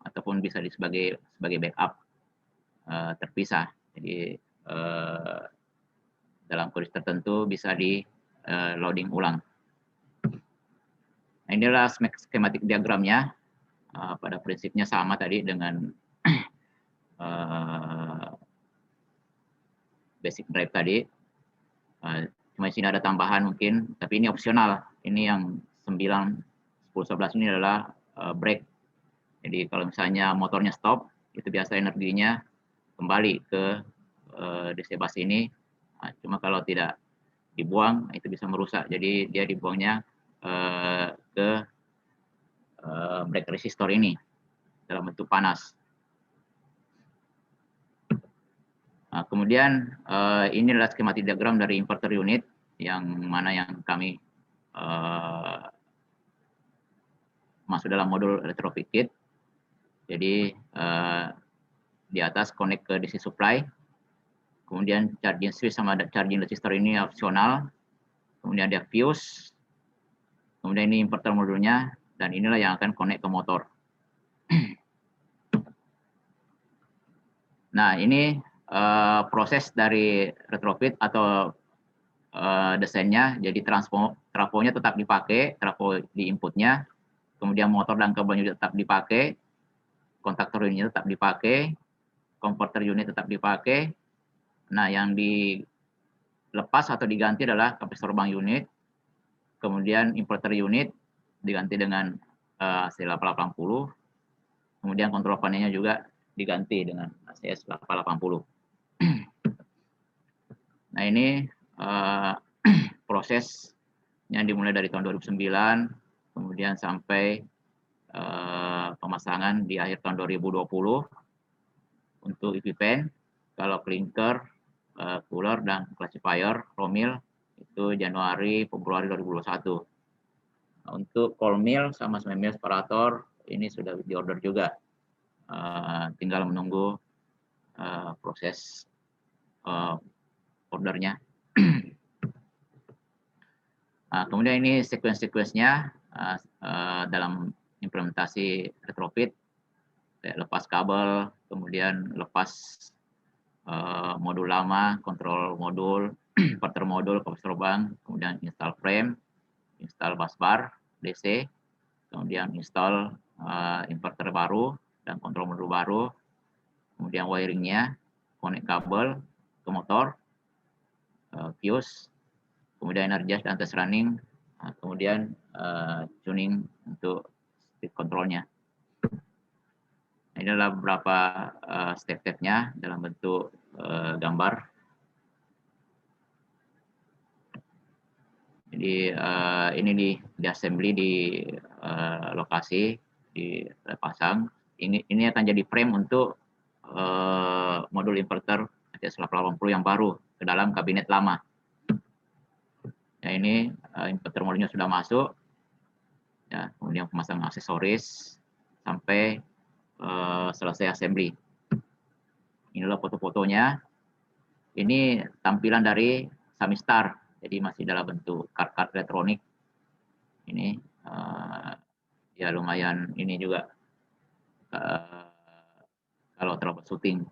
ataupun bisa sebagai backup terpisah. Jadi dalam kondisi tertentu bisa di loading ulang. Nah, inilah skematik diagramnya. Pada prinsipnya sama tadi dengan basic drive tadi. Cuma di sini ada tambahan mungkin, tapi ini opsional. Ini yang 9, 10, 11 ini adalah brake. Jadi kalau misalnya motornya stop, itu biasa energinya kembali ke DC bus ini. Cuma kalau tidak dibuang, itu bisa merusak. Jadi dia dibuangnya ke brake resistor ini dalam bentuk panas. Nah, kemudian ini adalah skematik diagram dari inverter unit yang mana yang kami masuk dalam modul retrofit kit. Jadi di atas connect ke DC supply, kemudian charging switch sama charging resistor ini opsional, kemudian ada fuse, kemudian ini inverter modulnya, dan inilah yang akan connect ke motor. Nah, ini proses dari retrofit atau desainnya. Jadi trafonya tetap dipakai, trafo di inputnya, kemudian motor dan kabel unit tetap dipakai, kontaktor unitnya tetap dipakai, converter unit tetap dipakai. Nah, yang dilepas atau diganti adalah kapasitor bank unit, kemudian inverter unit diganti dengan AC880, kemudian kontrol panelnya juga diganti dengan ACS880. Nah, ini prosesnya dimulai dari tahun 2009, kemudian sampai pemasangan di akhir tahun 2020 untuk EP fan. Kalau clinker, cooler, dan classifier, Romil itu Januari, Februari 2021. Nah, untuk cold mill sama semi mill separator ini sudah diorder juga. Tinggal menunggu proses ordernya. Nah, kemudian ini sequence-nya. dalam implementasi retrofit, lepas kabel, kemudian lepas modul lama, kontrol modul, inverter modul, kapasitor bank, kemudian install frame, install busbar DC, kemudian install inverter baru dan kontrol modul baru, kemudian wiringnya, connect kabel ke motor, fuse, kemudian energize dan test running, kemudian tuning untuk speed controlnya. Ini adalah beberapa step-stepnya dalam bentuk gambar. Jadi ini di assembly di lokasi, dipasang. Ini akan jadi frame untuk modul inverter ACS880 yang baru ke dalam kabinet lama. Ya, ini inverter modulnya sudah masuk. Ya, kemudian pemasangan aksesoris sampai selesai assembly. Inilah foto-fotonya. Ini tampilan dari Samistar. Jadi masih dalam bentuk kart-kart elektronik. Ini ya lumayan ini juga kalau troubleshooting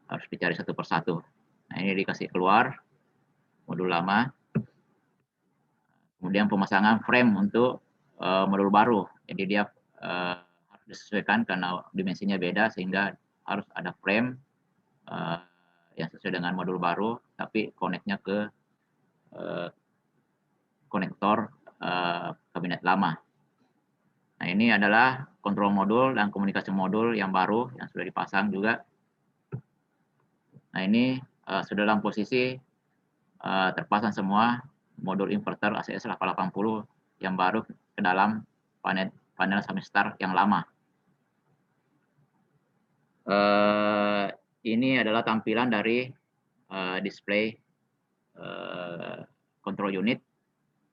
harus dicari satu persatu. Nah, ini dikasih keluar modul lama. Kemudian pemasangan frame untuk modul baru. Jadi dia harus disesuaikan karena dimensinya beda sehingga harus ada frame yang sesuai dengan modul baru, tapi connect-nya ke konektor kabinet lama. Nah, ini adalah kontrol modul dan komunikasi modul yang baru yang sudah dipasang juga. Nah, ini sudah dalam posisi terpasang semua modul inverter ACS880 yang baru ke dalam panel Samistar yang lama. Ini adalah tampilan dari display control unit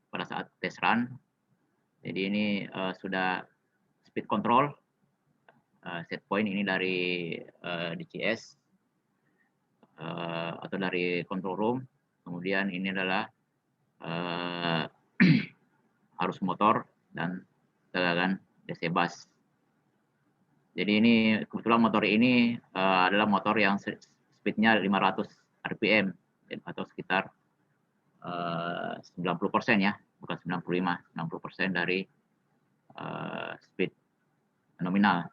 pada saat test run. Jadi ini sudah speed control, set point ini dari DCS atau dari control room. Kemudian ini adalah arus motor dan tegangan DC bus. Jadi ini kebetulan motor ini adalah motor yang speednya 500 RPM atau sekitar 90% ya, bukan 95, 90% dari speed nominal.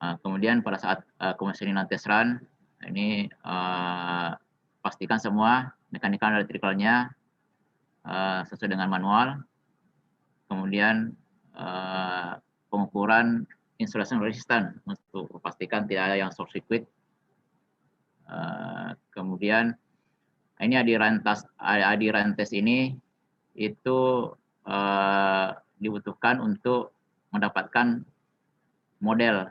Kemudian pada saat commissioning test run, ini pastikan semua mechanical dan electricalnya sesuai dengan manual. Kemudian pengukuran insulation resistance untuk memastikan tidak ada yang short circuit. Kemudian ini adiran tes ini itu dibutuhkan untuk mendapatkan model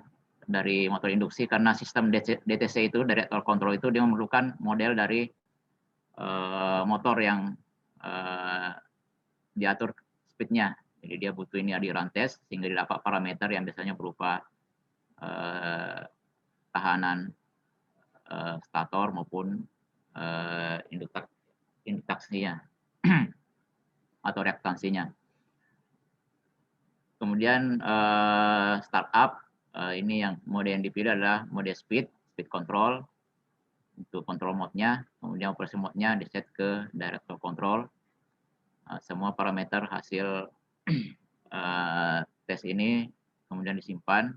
dari motor induksi karena sistem DTC itu, director control itu, dia memerlukan model dari motor yang diatur speednya. Jadi dia butuh ini adiran tes sehingga didapat parameter yang biasanya berupa tahanan stator maupun induksinya atau reaktansinya. Kemudian startup, ini yang mode yang dipilih adalah mode speed control untuk control mode-nya. Kemudian operation mode-nya di-set ke director control. Semua parameter hasil tes ini kemudian disimpan.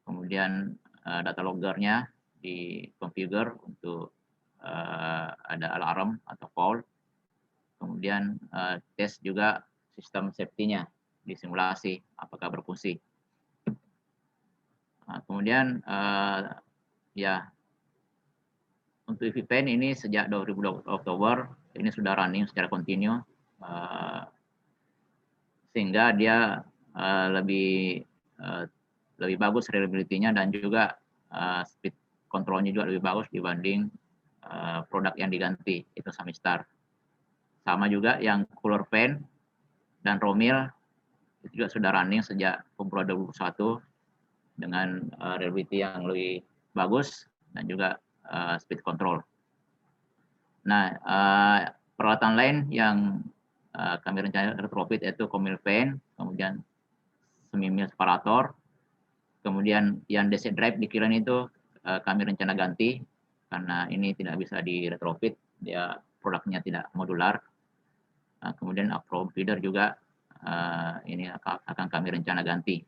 Kemudian data loggernya di-configure untuk ada alarm atau fault. Kemudian tes juga sistem safety-nya disimulasi apakah berfungsi. Kemudian ya untuk EV-Pen ini sejak 2020 Oktober ini sudah running secara kontinu sehingga dia lebih bagus reliability-nya dan juga speed control-nya juga lebih bagus dibanding produk yang diganti, itu Samistar. Sama juga yang cooler fan dan Romil itu juga sudah running sejak Februari 2021 dengan reliability yang lebih bagus dan juga speed control. Nah, peralatan lain yang kami rencana retrofit yaitu commil fan, kemudian semi-mill separator, kemudian yang DC drive di kilang itu kami rencana ganti karena ini tidak bisa di retrofit, dia produknya tidak modular. Kemudian upflow feeder juga ini akan kami rencana ganti.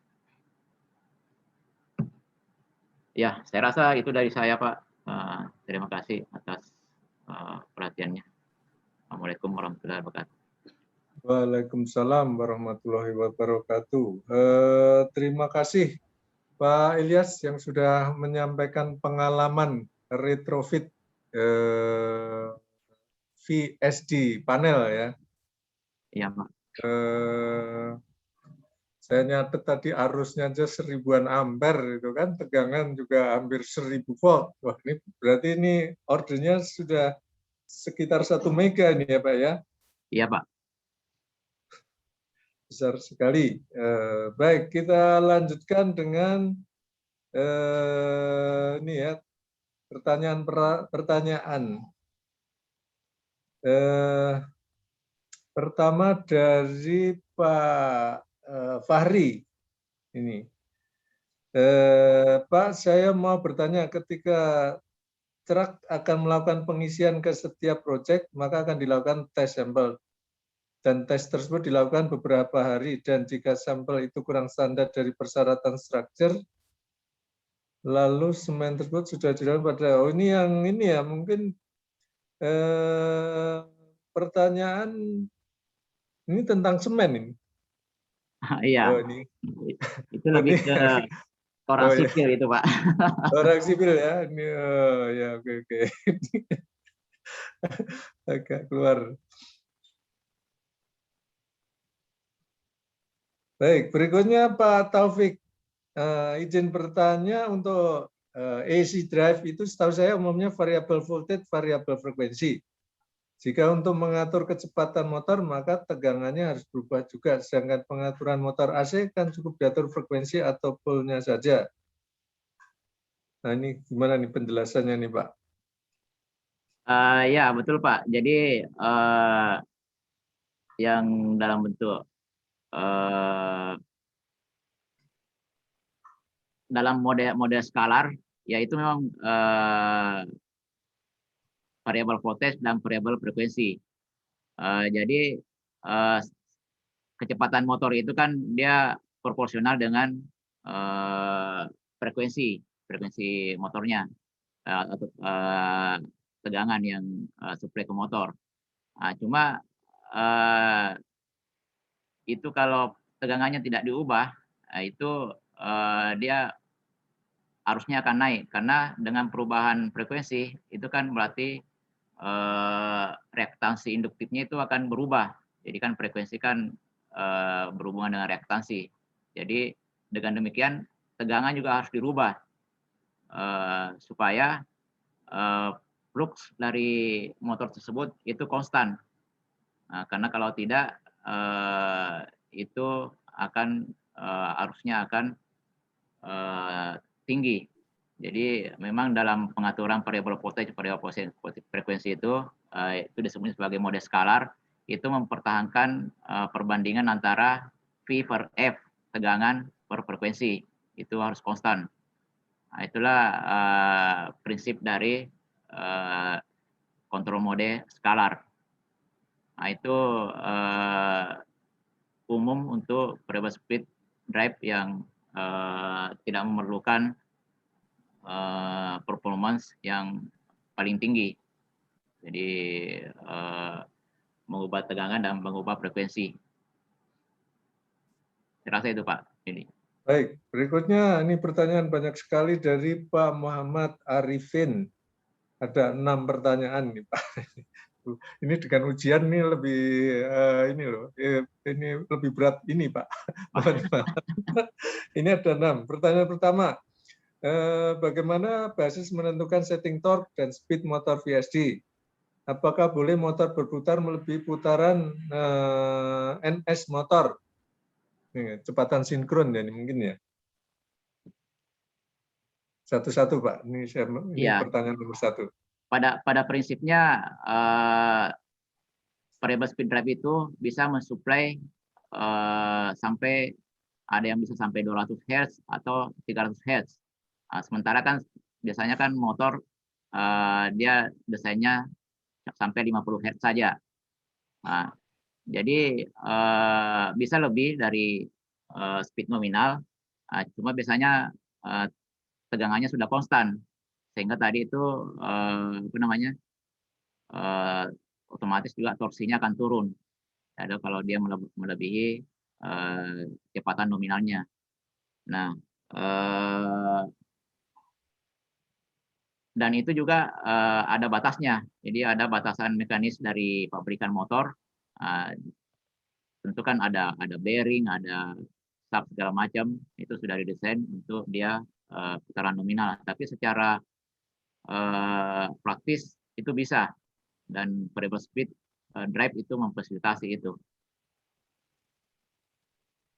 Ya, saya rasa itu dari saya, Pak. Terima kasih atas perhatiannya. Assalamualaikum warahmatullahi wabarakatuh. Waalaikumsalam warahmatullahi wabarakatuh. Terima kasih Pak Ilyas yang sudah menyampaikan pengalaman retrofit VSD panel ya. Iya, Pak. Saya nyatet tadi arusnya aja 1000-an ampere itu kan, tegangan juga hampir 1000 volt. Wah, ini berarti ini ordernya sudah sekitar 1 mega ini ya Pak ya. Iya, Pak. Besar sekali. Baik, kita lanjutkan dengan ini ya, pertanyaan. Pertama dari Pak Fahri. Ini, Pak, saya mau bertanya, ketika truk akan melakukan pengisian ke setiap proyek, maka akan dilakukan tes sampel. Dan tes tersebut dilakukan beberapa hari, dan jika sampel itu kurang standar dari persyaratan struktur, lalu semen tersebut sudah dilakukan pada, oh ini yang ini ya, mungkin pertanyaan ini tentang semen ini. Iya. Oh, ini. Itu lebih ke orang sipil itu, Pak. Orang sipil ya. Ini ya, oke. Agak keluar. Baik, berikutnya Pak Taufik. Izin bertanya, untuk AC drive itu setahu saya umumnya variable voltage, variable frekuensi. Jika untuk mengatur kecepatan motor, maka tegangannya harus berubah juga. Sedangkan pengaturan motor AC kan cukup diatur frekuensi atau pole-nya saja. Nah, ini gimana nih penjelasannya nih, Pak? Ya, betul, Pak. Jadi yang dalam bentuk dalam mode skalar, yaitu memang variabel voltage dan variabel frekuensi. Jadi kecepatan motor itu kan dia proporsional dengan frekuensi motornya atau tegangan yang suplai ke motor. Cuma itu kalau tegangannya tidak diubah, itu dia arusnya akan naik, karena dengan perubahan frekuensi itu kan berarti reaktansi induktifnya itu akan berubah. Jadi kan frekuensi kan berhubungan dengan reaktansi. Jadi dengan demikian tegangan juga harus dirubah supaya flux dari motor tersebut itu konstan. Karena kalau tidak itu akan arusnya akan tinggi. Jadi memang dalam pengaturan variabel voltage, variabel frekuensi itu disebut sebagai mode skalar, itu mempertahankan perbandingan antara V per F, tegangan per frekuensi, itu harus konstan. Nah, itulah prinsip dari kontrol mode skalar. Nah, itu umum untuk variable speed drive yang tidak memerlukan performance yang paling tinggi. Jadi mengubah tegangan dan mengubah frekuensi. Saya rasa itu, Pak. Jadi. Baik, berikutnya ini pertanyaan banyak sekali dari Pak Muhammad Arifin. Ada 6 pertanyaan nih, Pak. Ini dengan ujian nih lebih ini loh, ini lebih berat ini, Pak. Ini ada 6. Pertanyaan pertama, bagaimana basis menentukan setting torque dan speed motor VSD? Apakah boleh motor berputar melebihi putaran NS motor? Ini, kecepatan sinkron ya, ini mungkin ya. Satu-satu, Pak. Ini ya, pertanyaan nomor 1. Pada prinsipnya variable speed drive itu bisa mensuplai sampai ada yang bisa sampai 200 Hz atau 300 Hz. Sementara kan biasanya kan motor dia desainnya sampai 50 Hz saja. Nah, jadi bisa lebih dari speed nominal, cuma biasanya tegangannya sudah konstan, sehingga tadi itu otomatis juga torsinya akan turun. Ada kalau dia melebihi kecepatan nominalnya. Nah, dan itu juga ada batasnya. Jadi ada batasan mekanis dari pabrikan motor. Tentu kan ada bearing, ada sub segala macam, itu sudah didesain untuk dia putaran nominal. Tapi secara praktis itu bisa, dan variable speed drive itu memfasilitasi itu.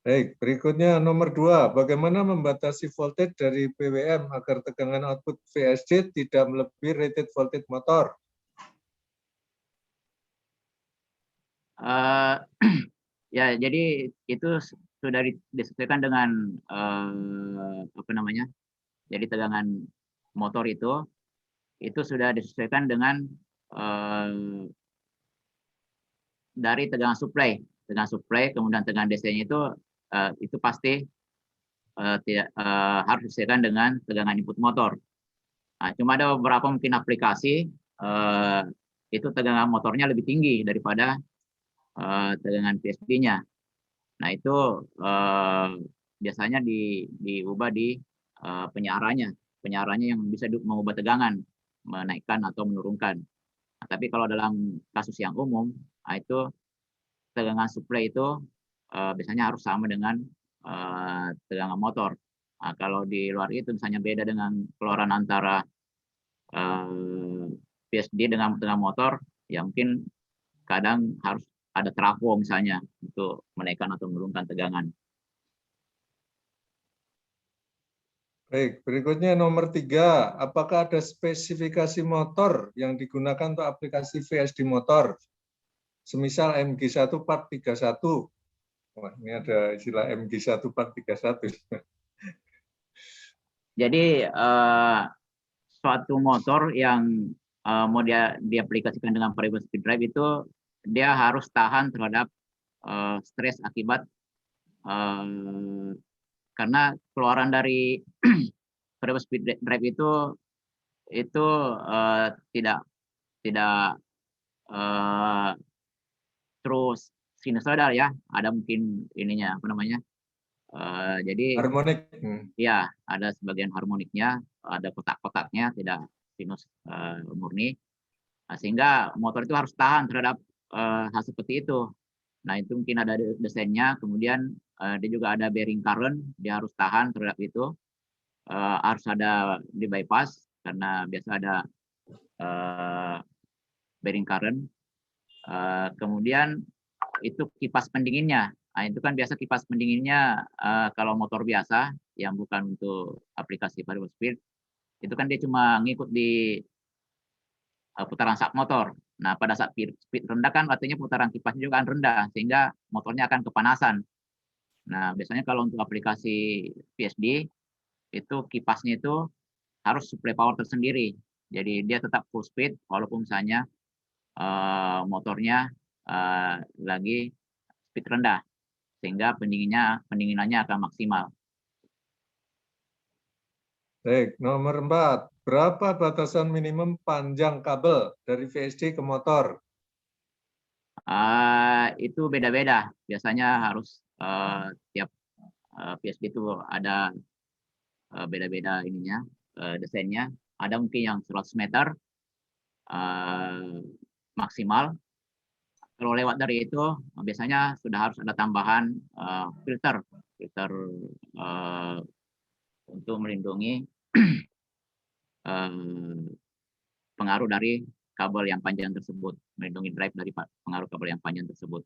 Baik, berikutnya nomor 2, bagaimana membatasi voltage dari PWM agar tegangan output VSD tidak melebihi rated voltage motor? Ya, jadi itu sudah disesuaikan dengan apa namanya? Jadi tegangan motor itu sudah disesuaikan dengan dari tegangan supply, kemudian tegangan DC-nya itu pasti tidak harus disesuaikan dengan tegangan input motor. Nah, cuma ada beberapa mungkin aplikasi itu tegangan motornya lebih tinggi daripada tegangan PSD-nya. Nah, itu biasanya diubah di penyarannya yang bisa mengubah tegangan, menaikkan atau menurunkan. Nah, tapi kalau dalam kasus yang umum, itu tegangan supply itu biasanya harus sama dengan tegangan motor. Nah, kalau di luar itu misalnya beda dengan keluaran antara PSD dengan tegangan motor, ya mungkin kadang harus ada trafo misalnya untuk menaikkan atau menurunkan tegangan. Baik, berikutnya nomor 3, apakah ada spesifikasi motor yang digunakan untuk aplikasi VSD motor? Semisal MG1 Part 31. Wah, ini ada istilah MG1 Part 31. Jadi suatu motor yang mau diaplikasikan dengan variable speed drive itu dia harus tahan terhadap stres akibat karena keluaran dari variable speed drive itu tidak terus sinusoidal ya, ada mungkin ininya apa namanya, jadi Harmonik. ya ada sebagian harmoniknya, ada kotak-kotaknya, tidak sinus murni, sehingga motor itu harus tahan terhadap hal seperti itu. Nah, itu mungkin ada desainnya, kemudian dia juga ada bearing current, dia harus tahan terhadap itu, harus ada di bypass karena biasa ada bearing current. Kemudian itu kipas pendinginnya. Nah, itu kan biasa kipas pendinginnya kalau motor biasa yang bukan untuk aplikasi variable speed, itu kan dia cuma ngikut di putaran sak motor. Nah, pada saat speed rendah kan artinya putaran kipasnya juga akan rendah, sehingga motornya akan kepanasan. Nah, biasanya kalau untuk aplikasi PSD, itu kipasnya itu harus supply power tersendiri. Jadi dia tetap full speed, walaupun misalnya motornya lagi speed rendah, sehingga pendinginannya akan maksimal. Baik, nomor 4. Berapa batasan minimum panjang kabel dari VSD ke motor? Itu beda-beda. Biasanya harus tiap PSD itu ada beda-beda ininya, desainnya. Ada mungkin yang 100 meter maksimal. Kalau lewat dari itu, biasanya sudah harus ada tambahan filter untuk melindungi pengaruh dari kabel yang panjang tersebut, melindungi drive dari pengaruh kabel yang panjang tersebut.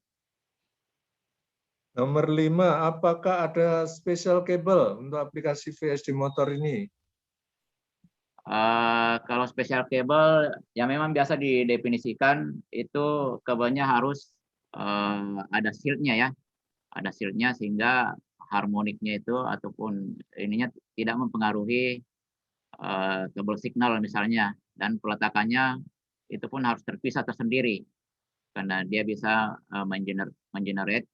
Nomor 5, apakah ada special cable untuk aplikasi VSD motor ini? Kalau special cable yang memang biasa didefinisikan itu kabelnya harus ada shieldnya ya, ada shieldnya sehingga harmoniknya itu ataupun ininya tidak mempengaruhi kabel signal misalnya, dan peletakannya itu pun harus terpisah tersendiri karena dia bisa mengenerate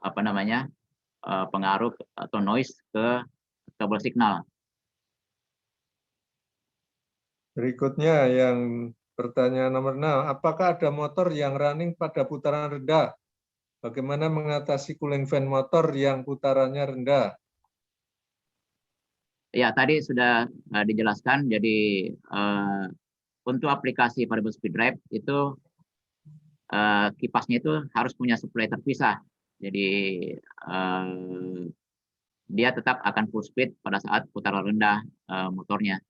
apa namanya pengaruh atau noise ke kabel signal. Berikutnya yang pertanyaan nomor 6, apakah ada motor yang running pada putaran rendah? Bagaimana mengatasi cooling fan motor yang putarannya rendah? Ya, tadi sudah dijelaskan. Jadi untuk aplikasi variable speed drive itu kipasnya itu harus punya supply terpisah. Jadi dia tetap akan full speed pada saat putaran rendah motornya.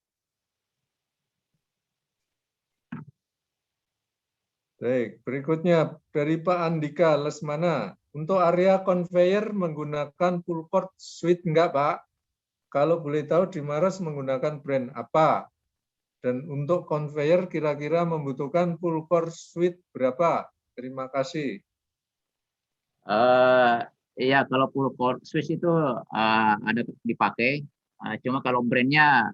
Baik, berikutnya dari Pak Andika Lesmana. Untuk area conveyor menggunakan full cord switch enggak, Pak? Kalau boleh tahu di Maros menggunakan brand apa? Dan untuk conveyor kira-kira membutuhkan full core switch berapa? Terima kasih. Iya, kalau full cord switch itu ada dipakai. Cuma kalau brandnya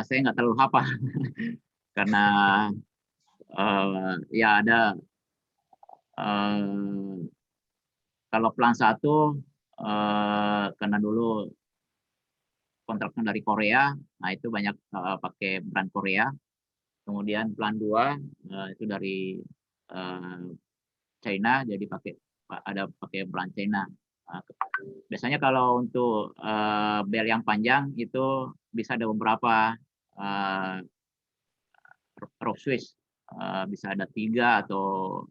saya nggak terlalu hafal karena ya ada kalau plan 1 karena dulu kontraknya dari Korea, nah itu banyak pakai brand Korea. Kemudian plan 2 itu dari China, jadi ada pakai brand China. Biasanya kalau untuk bel yang panjang itu bisa ada beberapa rope switch, bisa ada 3 atau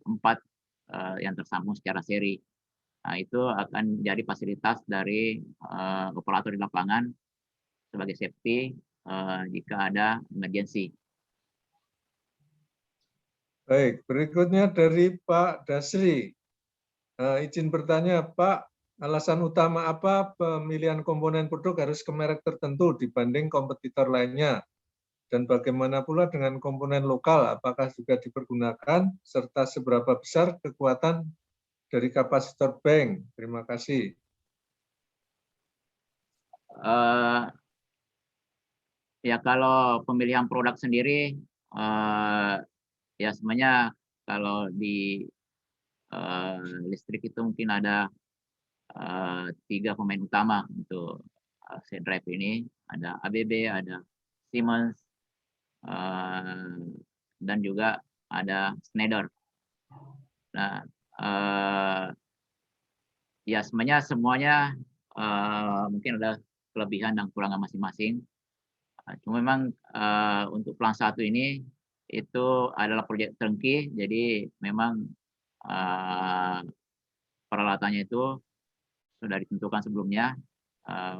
4 yang tersambung secara seri. Nah, itu akan jadi fasilitas dari operator di lapangan sebagai safety jika ada emergency. Baik, berikutnya dari Pak Dasri. Izin bertanya, Pak, alasan utama apa pemilihan komponen produk harus ke merek tertentu dibanding kompetitor lainnya? Dan bagaimana pula dengan komponen lokal, apakah juga dipergunakan, serta seberapa besar kekuatan dari kapasitor bank? Terima kasih. Ya kalau pemilihan produk sendiri, ya sebenarnya kalau di listrik itu mungkin ada 3 pemain utama untuk AC drive ini, ada ABB, ada Siemens, dan juga ada Schneider. Nah, ya sebenarnya semuanya mungkin ada kelebihan dan kekurangan masing-masing. Cuma memang untuk plan 1 ini itu adalah proyek turnkey, jadi memang peralatannya itu sudah ditentukan sebelumnya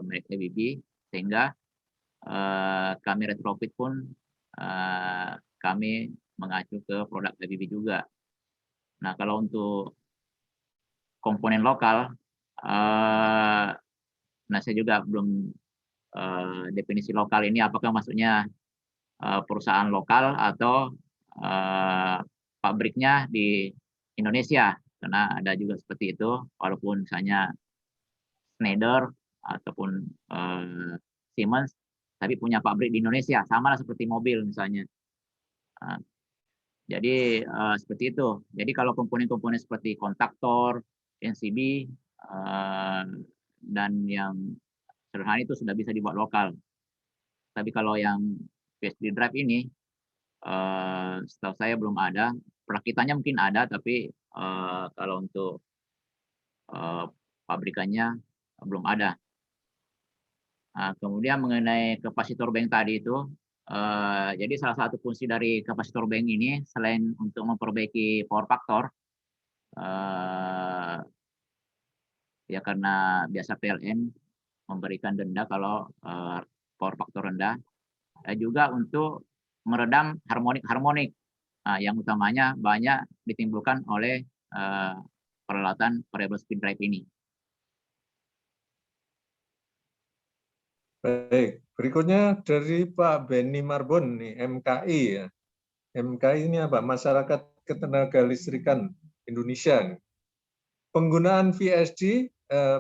merek ABB, sehingga kami retrofit pun kami mengacu ke produk ABB juga. Nah, kalau untuk komponen lokal, nah saya juga belum definisi lokal ini apakah maksudnya perusahaan lokal atau pabriknya di Indonesia, karena ada juga seperti itu, walaupun misalnya Schneider ataupun Siemens tapi punya pabrik di Indonesia, sama lah seperti mobil misalnya. Jadi seperti itu. Jadi kalau komponen-komponen seperti kontaktor, NCB, dan yang sederhana itu sudah bisa dibuat lokal. Tapi kalau yang PSD drive ini, setahu saya belum ada. Perakitannya mungkin ada, tapi kalau untuk pabrikannya belum ada. Kemudian mengenai kapasitor bank tadi itu, jadi salah satu fungsi dari kapasitor bank ini selain untuk memperbaiki power factor, ya karena biasa PLN memberikan denda kalau power factor rendah, juga untuk meredam harmonik yang utamanya banyak ditimbulkan oleh peralatan variable speed drive ini. Baik, berikutnya dari Pak Benny Marbon nih, MKI ya. MKI ini apa? Masyarakat Ketenagalistrikan Indonesia. Penggunaan VSD,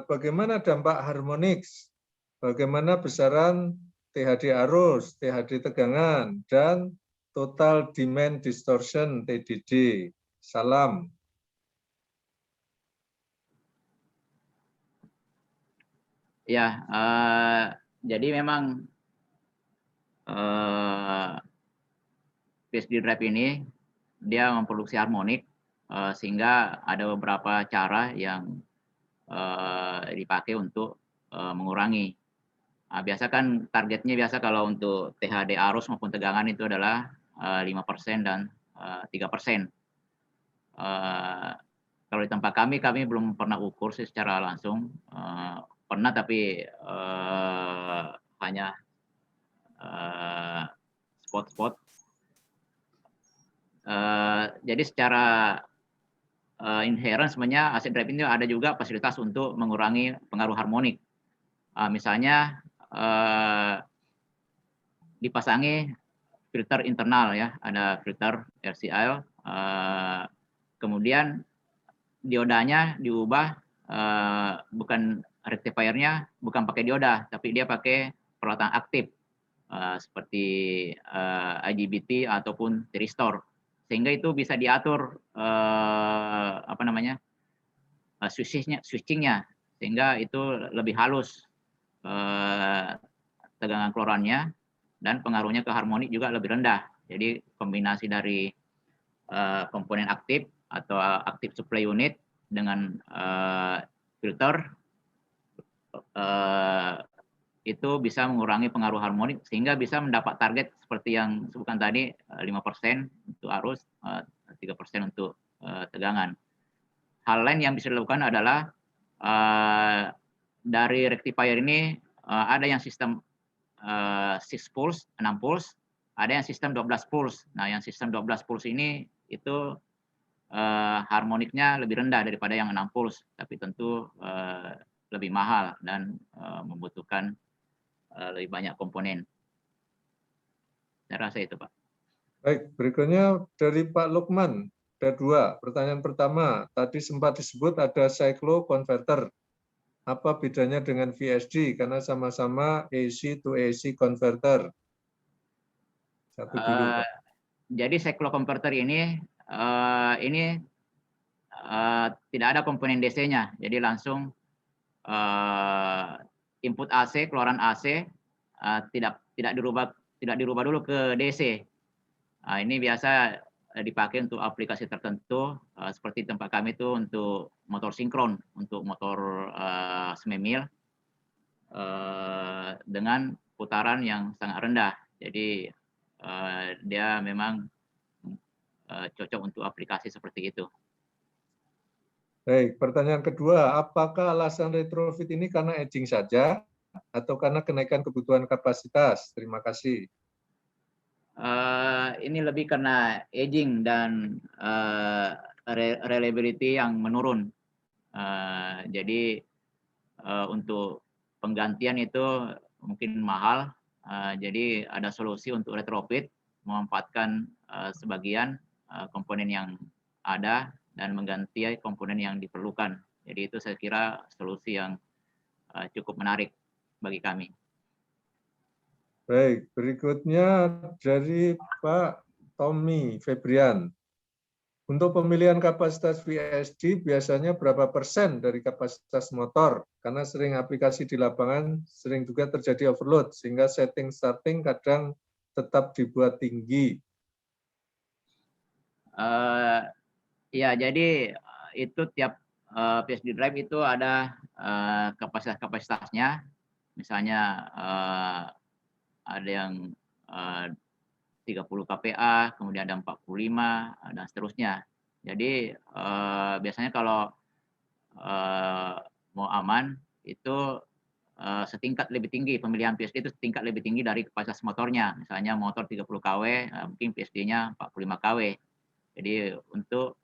bagaimana dampak harmonix, bagaimana besaran THD arus, THD tegangan, dan total demand distortion TDD. Salam. Ya, jadi memang PSD drive ini dia memproduksi harmonik, sehingga ada beberapa cara yang dipakai untuk mengurangi. Biasa kan targetnya biasa kalau untuk THD arus maupun tegangan itu adalah 5% dan 3%. Kalau di tempat kami belum pernah ukur sih secara langsung. Pernah tapi hanya spot-spot. Jadi secara inherent sebenarnya AC drive ini ada juga fasilitas untuk mengurangi pengaruh harmonik. Misalnya dipasangi filter internal ya, ada filter RCL, kemudian diodanya diubah, bukan rectifiernya bukan pakai dioda, tapi dia pakai peralatan aktif seperti IGBT ataupun thyristor, sehingga itu bisa diatur switchingnya, sehingga itu lebih halus tegangan keluarannya dan pengaruhnya ke harmonik juga lebih rendah. Jadi kombinasi dari komponen aktif atau aktif supply unit dengan filter itu bisa mengurangi pengaruh harmonik sehingga bisa mendapat target seperti yang disebutkan tadi, 5% untuk arus, 3% untuk tegangan. Hal lain yang bisa dilakukan adalah dari rectifier ini ada yang sistem 6 pulse, ada yang sistem 12 pulse. Nah, yang sistem 12 pulse ini itu harmoniknya lebih rendah daripada yang 6 pulse, tapi tentu lebih mahal dan membutuhkan lebih banyak komponen. Saya rasa itu, Pak. Baik, berikutnya dari Pak Lukman. Ada dua. Pertanyaan pertama, tadi sempat disebut ada cyclo converter. Apa bedanya dengan VSD? Karena sama-sama AC to AC converter. Satu dulu, Pak. Jadi cyclo converter ini tidak ada komponen DC-nya. Jadi langsung input AC, keluaran AC tidak dirubah dulu ke DC. Ini biasa dipakai untuk aplikasi tertentu, seperti tempat kami itu untuk motor sinkron, untuk motor sememil dengan putaran yang sangat rendah. Jadi dia memang cocok untuk aplikasi seperti itu. Baik, pertanyaan kedua, apakah alasan retrofit ini karena aging saja atau karena kenaikan kebutuhan kapasitas? Terima kasih. Ini lebih karena aging dan reliability yang menurun. Jadi untuk penggantian itu mungkin mahal. Jadi ada solusi untuk retrofit, memanfaatkan sebagian komponen yang ada dan mengganti komponen yang diperlukan. Jadi itu saya kira solusi yang cukup menarik bagi kami. Baik, berikutnya dari Pak Tommy Febrian. Untuk pemilihan kapasitas VSD biasanya berapa persen dari kapasitas motor? Karena sering aplikasi di lapangan, sering juga terjadi overload, sehingga setting starting kadang tetap dibuat tinggi. Ya, jadi itu tiap PSD drive itu ada kapasitas-kapasitasnya. Misalnya ada yang 30 kPa, kemudian ada 45 dan seterusnya. Jadi biasanya kalau mau aman itu setingkat lebih tinggi, pemilihan PSD itu setingkat lebih tinggi dari kapasitas motornya. Misalnya motor 30 kW, mungkin PSD-nya 45 kW. Jadi untuk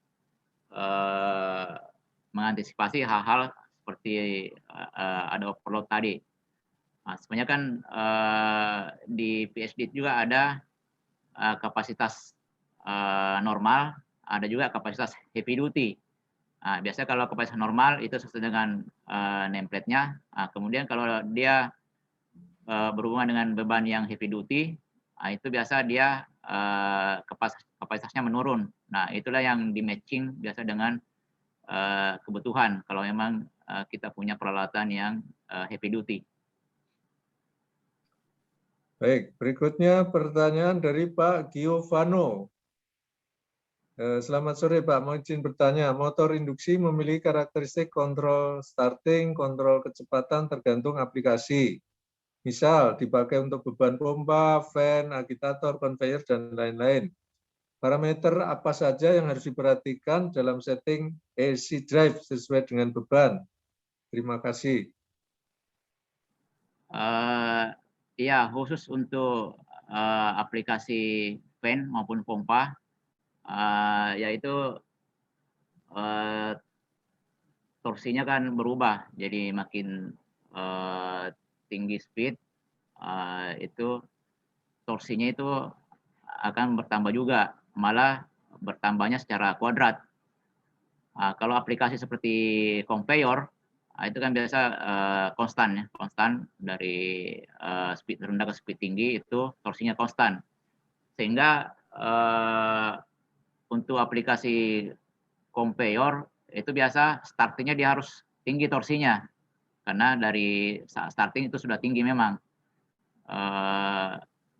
mengantisipasi hal-hal seperti ada overload tadi. Nah, sebenarnya kan di PSD juga ada kapasitas normal, ada juga kapasitas heavy duty. Nah, biasanya kalau kapasitas normal itu sesuai dengan nameplate-nya. Nah, kemudian kalau dia berhubungan dengan beban yang heavy duty, itu biasa dia kapasitasnya menurun. Nah, itulah yang di matching biasa dengan kebutuhan kalau memang kita punya peralatan yang heavy duty. Baik, berikutnya pertanyaan dari Pak Giovanno. Selamat sore Pak, mau izin bertanya, motor induksi memiliki karakteristik kontrol starting, kontrol kecepatan tergantung aplikasi. Misal dipakai untuk beban pompa, fan, agitator, conveyor, dan lain-lain. Parameter apa saja yang harus diperhatikan dalam setting AC drive sesuai dengan beban? Terima kasih. Ya, khusus untuk aplikasi fan maupun pompa, yaitu torsinya kan berubah, jadi makin tinggi speed, itu torsinya itu akan bertambah juga, malah bertambahnya secara kuadrat. Kalau aplikasi seperti conveyor, itu kan biasa konstan ya, konstan dari speed rendah ke speed tinggi itu torsinya konstan. Sehingga untuk aplikasi conveyor itu biasa startingnya dia harus tinggi torsinya, karena dari starting itu sudah tinggi memang.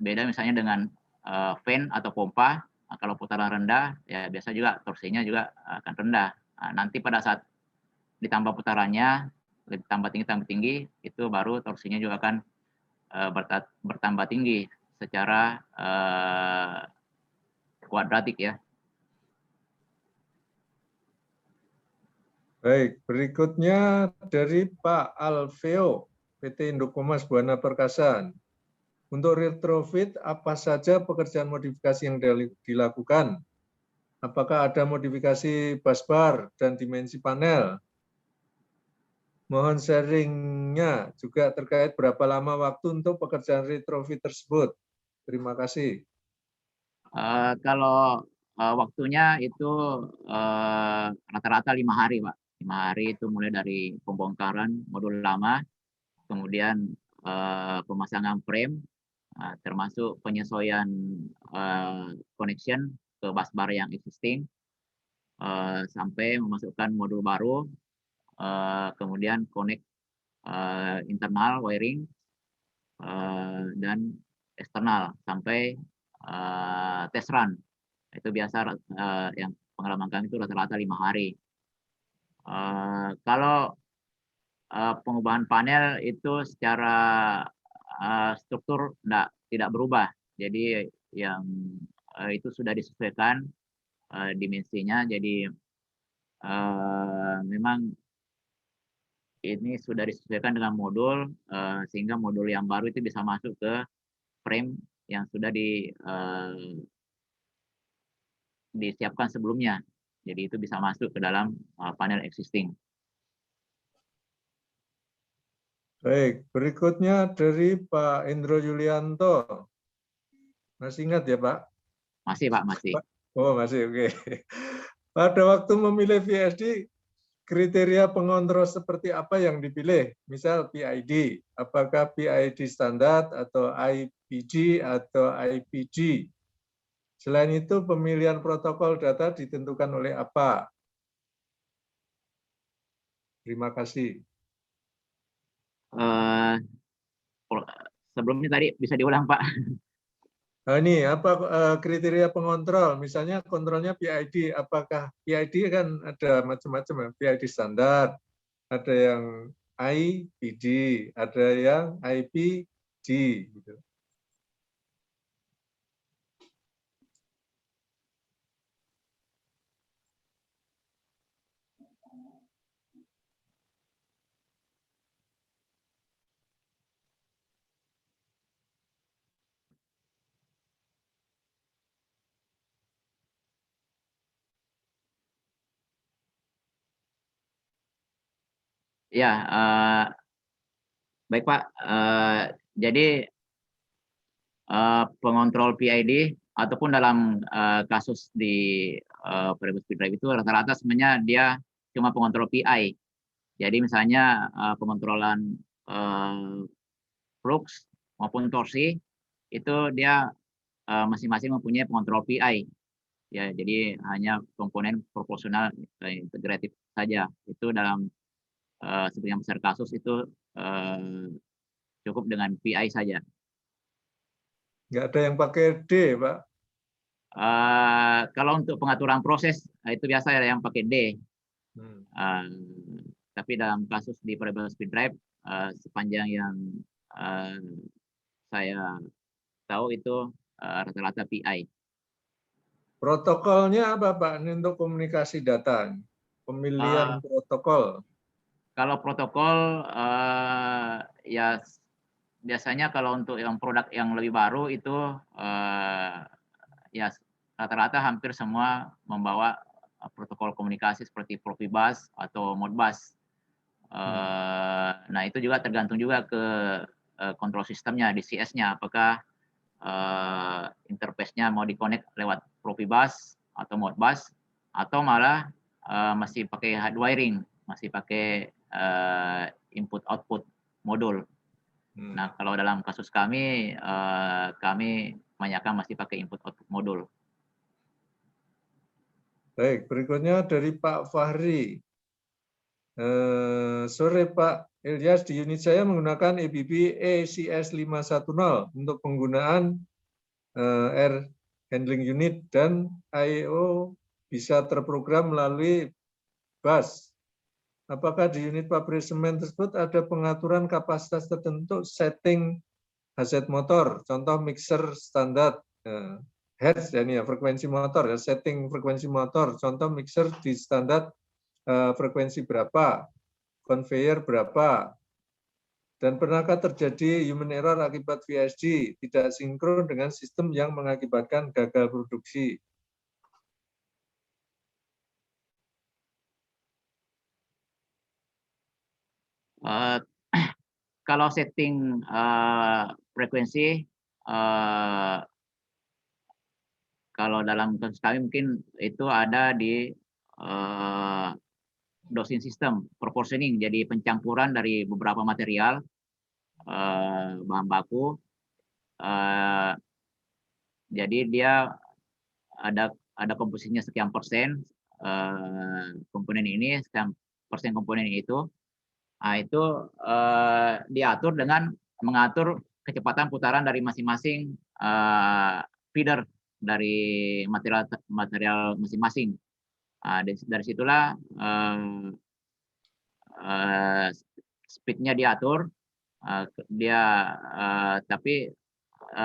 Beda misalnya dengan fan atau pompa, kalau putaran rendah ya biasa juga torsinya juga akan rendah. Nanti pada saat ditambah putarannya, tambah tinggi, itu baru torsinya juga akan bertambah tinggi secara kuadratik ya. Baik, berikutnya dari Pak Alveo, PT Indokomas Buana Perkasa. Untuk retrofit, apa saja pekerjaan modifikasi yang dilakukan? Apakah ada modifikasi busbar dan dimensi panel? Mohon sharingnya juga terkait berapa lama waktu untuk pekerjaan retrofit tersebut. Terima kasih. Kalau waktunya itu rata-rata 5 hari, Pak. 5 hari itu mulai dari pembongkaran modul lama, kemudian pemasangan frame, termasuk penyesuaian connection ke busbar yang existing, sampai memasukkan modul baru, kemudian connect internal wiring dan eksternal sampai test run. Itu biasa yang pengalaman kami itu rata-rata 5 hari. Kalau pengubahan panel itu secara struktur tidak berubah. Jadi yang itu sudah disesuaikan dimensinya. Jadi memang ini sudah disesuaikan dengan modul, sehingga modul yang baru itu bisa masuk ke frame yang sudah disiapkan sebelumnya. Jadi itu bisa masuk ke dalam panel existing. Baik, berikutnya dari Pak Indro Yulianto. Masih ingat ya Pak? Masih Pak, masih. Oh masih, oke. Pada waktu memilih VSD, kriteria pengontrol seperti apa yang dipilih? Misal PID, apakah PID standar atau IPG atau IPG? Selain itu, pemilihan protokol data ditentukan oleh apa? Terima kasih. Sebelumnya tadi bisa diulang Pak. Nah, ini apa kriteria pengontrol? Misalnya kontrolnya PID, apakah PID kan ada macam-macam ya, PID standar, ada yang IPD, ada yang IPG. Gitu. Ya, Baik Pak, jadi pengontrol PID ataupun dalam kasus di variable speed drive itu rata-rata sebenarnya dia cuma pengontrol PI. Jadi misalnya pengontrolan flux maupun torsi itu dia masing-masing mempunyai pengontrol PI. Ya, jadi hanya komponen proporsional integratif saja. Itu dalam sebagian besar kasus itu cukup dengan PI saja. Nggak ada yang pakai D, Pak. Kalau untuk pengaturan proses itu biasa yang pakai D. Tapi dalam kasus di variable speed drive sepanjang yang saya tahu itu rata-rata PI. Protokolnya apa, Pak? Ini untuk komunikasi data. Pemilihan protokol. Kalau protokol ya biasanya kalau untuk yang produk yang lebih baru itu ya rata-rata hampir semua membawa protokol komunikasi seperti Profibus atau Modbus. Nah itu juga tergantung juga ke kontrol sistemnya, DCS-nya, apakah interface-nya mau di-connect lewat Profibus atau Modbus atau malah masih pakai hardwiring, masih pakai input-output modul. Nah kalau dalam kasus kami, kami kebanyakan masih pakai input-output modul. Baik, berikutnya dari Pak Fahri. Sore Pak Ilyas, di unit saya menggunakan ABB ACS 510 untuk penggunaan air handling unit dan I/O bisa terprogram melalui bus. Apakah di unit pabrik semen tersebut ada pengaturan kapasitas tertentu setting hazard motor, contoh mixer standar hertz ya, ini ya, frekuensi motor ya, setting frekuensi motor, contoh mixer di standar frekuensi berapa, conveyor berapa, dan pernahkah terjadi human error akibat VSD tidak sinkron dengan sistem yang mengakibatkan gagal produksi? Kalau setting frekuensi, kalau dalam kasus kami mungkin itu ada di dosing system, proportioning, jadi pencampuran dari beberapa material, bahan baku. Jadi dia ada komposisinya sekian persen komponen ini, sekian persen komponen itu. Nah, itu diatur dengan mengatur kecepatan putaran dari masing-masing feeder dari material masing-masing. Dari situlah speednya diatur. Tapi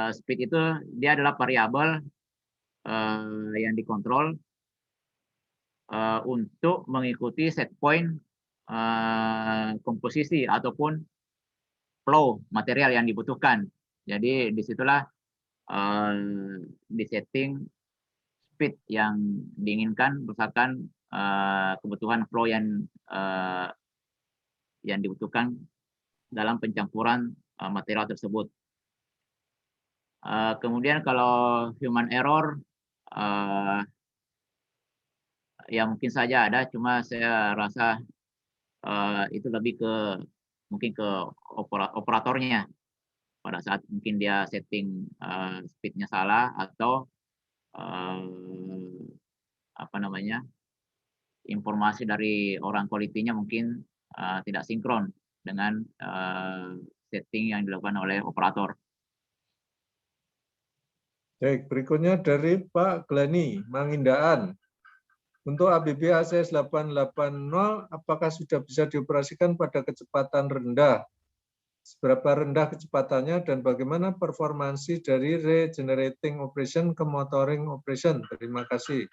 speed itu dia adalah variabel yang dikontrol untuk mengikuti set point komposisi ataupun flow material yang dibutuhkan. Jadi disitulah disetting speed yang diinginkan berdasarkan kebutuhan flow yang dibutuhkan dalam pencampuran material tersebut. Kemudian kalau human error ya mungkin saja ada, cuma saya rasa itu lebih ke mungkin ke operatornya pada saat mungkin dia setting speednya salah atau apa namanya, informasi dari orang quality-nya mungkin tidak sinkron dengan setting yang dilakukan oleh operator. Baik, berikutnya dari Pak Glani, Mangindaan. Untuk ABB ACS 880, apakah sudah bisa dioperasikan pada kecepatan rendah? Seberapa rendah kecepatannya dan bagaimana performansi dari regenerating operation ke motoring operation? Terima kasih.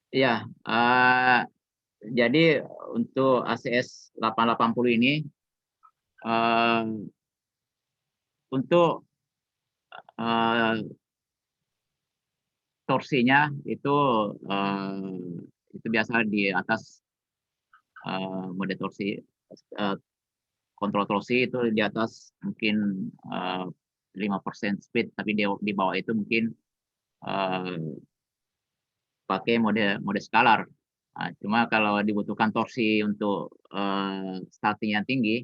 Ya, jadi untuk ACS 880 ini untuk torsinya itu itu biasa di atas mode torsi, kontrol torsi itu di atas mungkin 5% speed, tapi di bawah itu mungkin pakai mode skalar. Nah, cuma kalau dibutuhkan torsi untuk starting yang tinggi,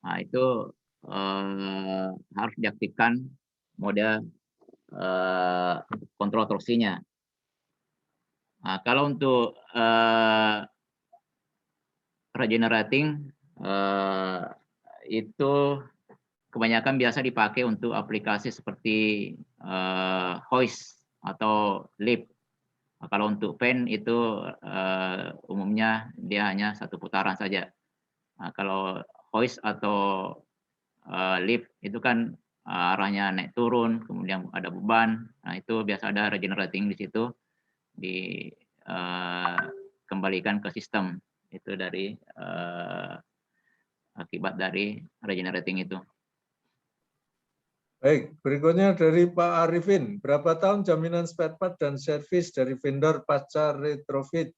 nah itu harus diaktifkan mode kontrol torsinya. Nah, kalau untuk regenerating itu kebanyakan biasa dipakai untuk aplikasi seperti hoist atau lift. Nah, kalau untuk fan itu umumnya dia hanya satu putaran saja. Nah, kalau hoist atau lift itu kan arahnya naik turun, kemudian ada beban. Nah, itu biasa ada regenerating di situ, dikembalikan ke sistem. Itu dari akibat dari regenerating itu. Baik, berikutnya dari Pak Arifin. Berapa tahun jaminan spare part dan servis dari vendor pasca retrofit?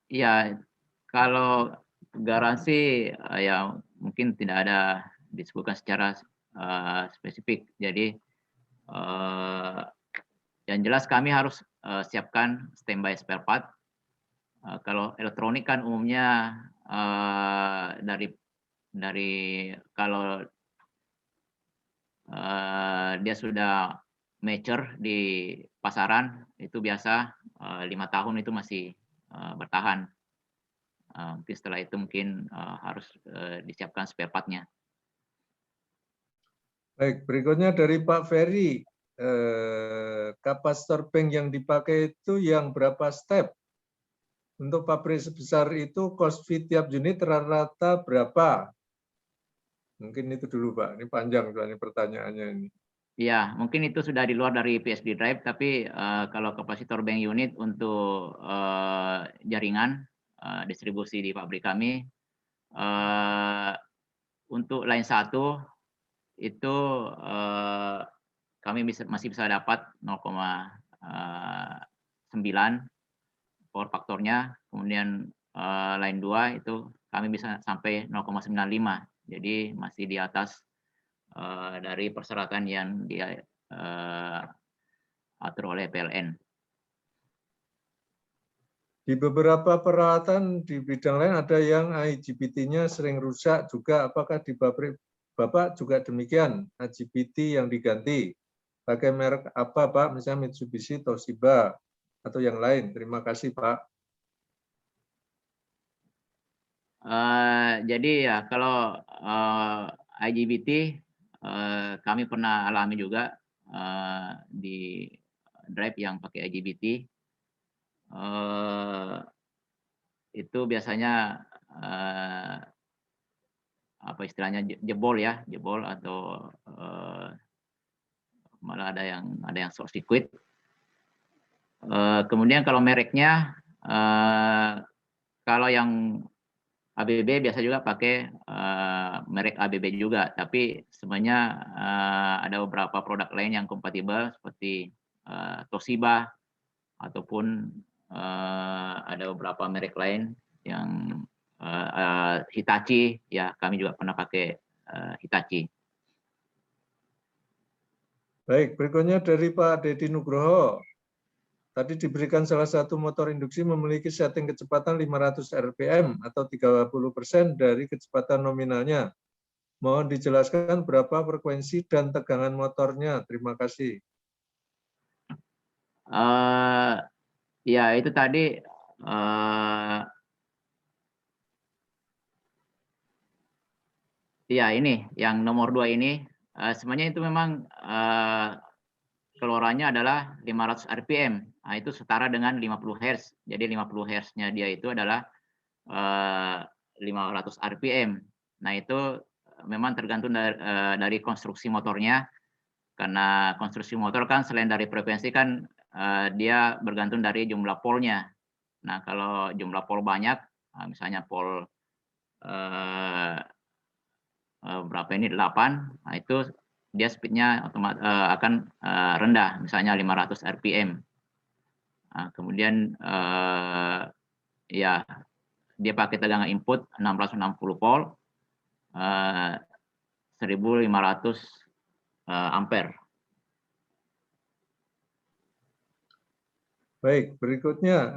Ya, kalau garansi ya mungkin tidak ada disebutkan secara spesifik. Jadi yang jelas kami harus siapkan standby spare part. Kalau elektronik kan umumnya dari kalau dia sudah mature di pasaran itu biasa 5 tahun itu masih bertahan. Mungkin setelah itu mungkin harus disiapkan spare part-nya. Baik, berikutnya dari Pak Ferry. Kapasitor bank yang dipakai itu yang berapa step? Untuk pabrik sebesar itu cost fee tiap unit rata-rata berapa? Mungkin itu dulu Pak, ini panjang soalnya pertanyaannya ini. Ya, mungkin itu sudah di luar dari PSD Drive, tapi kalau kapasitor bank unit untuk jaringan distribusi di pabrik kami, untuk line 1 itu kami masih bisa dapat 0,9 power faktornya, kemudian line 2 itu kami bisa sampai 0,95, jadi masih di atas dari persyaratan yang diatur oleh PLN. Di beberapa peralatan di bidang lain ada yang IGBT-nya sering rusak juga. Apakah di pabrik Bapak juga demikian? IGBT yang diganti. Pakai merek apa Pak? Misalnya Mitsubishi, Toshiba, atau yang lain. Terima kasih Pak. Jadi ya kalau IGBT kami pernah alami juga di drive yang pakai IGBT. Itu biasanya apa istilahnya jebol atau malah ada yang short circuit. Kemudian kalau mereknya kalau yang ABB biasa juga pakai merek ABB juga, tapi sebenarnya ada beberapa produk lain yang kompatibel seperti Toshiba ataupun ada beberapa merek lain yang Hitachi, ya kami juga pernah pakai Hitachi. Baik, berikutnya dari Pak Dedi Nugroho. Tadi diberikan salah satu motor induksi memiliki setting kecepatan 500 rpm atau 30% dari kecepatan nominalnya. Mohon dijelaskan berapa frekuensi dan tegangan motornya. Terima kasih. Ya itu tadi ya ini yang nomor 2 ini sebenarnya itu memang keluarannya adalah 500 rpm. Nah, itu setara dengan 50 Hz. Jadi 50 Hz-nya dia itu adalah 500 rpm. Nah, itu memang tergantung dari konstruksi motornya. Karena konstruksi motor kan selain dari frekuensi kan dia bergantung dari jumlah polnya. Nah, kalau jumlah pol banyak, misalnya pol berapa ini 8, nah itu dia speednya akan rendah, misalnya 500 rpm. Kemudian ya dia pakai tegangan input 660 volt, 1500 ampere. Baik, berikutnya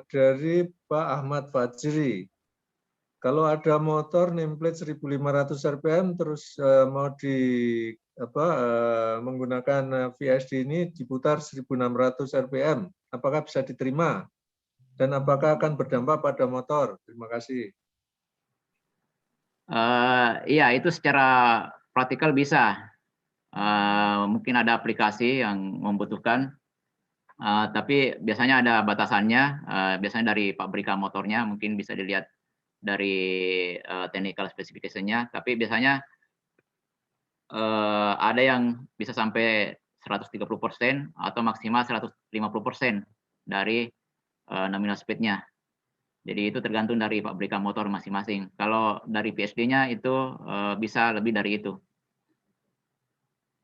dari Pak Ahmad Fajri. Kalau ada motor nameplate 1500 rpm terus mau menggunakan VSD ini diputar 1600 rpm, apakah bisa diterima? Dan apakah akan berdampak pada motor? Terima kasih. Iya, itu secara praktikal bisa. Mungkin ada aplikasi yang membutuhkan, tapi biasanya ada batasannya. Biasanya dari pabrikan motornya mungkin bisa dilihat dari technical specification-nya, tapi biasanya ada yang bisa sampai 130% atau maksimal 150% dari nominal speed-nya. Jadi itu tergantung dari pabrikan motor masing-masing. Kalau dari PSD-nya itu bisa lebih dari itu.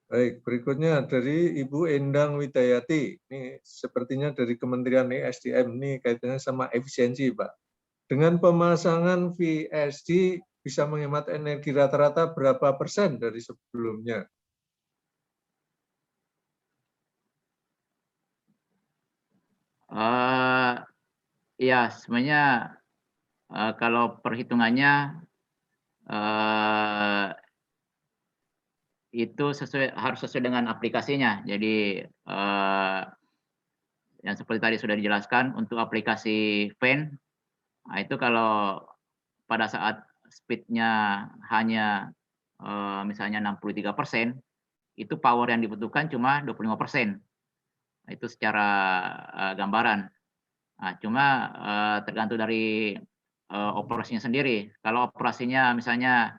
Baik, berikutnya dari Ibu Endang Widayati. Ini sepertinya dari Kementerian ESDM, ini kaitannya sama efisiensi, Pak. Dengan pemasangan VSD bisa menghemat energi rata-rata berapa persen dari sebelumnya? Ya, sebenarnya kalau perhitungannya itu harus sesuai dengan aplikasinya. Jadi yang seperti tadi sudah dijelaskan, untuk aplikasi fan, itu kalau pada saat speed-nya hanya misalnya 63%, itu power yang dibutuhkan cuma 25%. Itu secara gambaran. Cuma tergantung dari operasinya sendiri. Kalau operasinya misalnya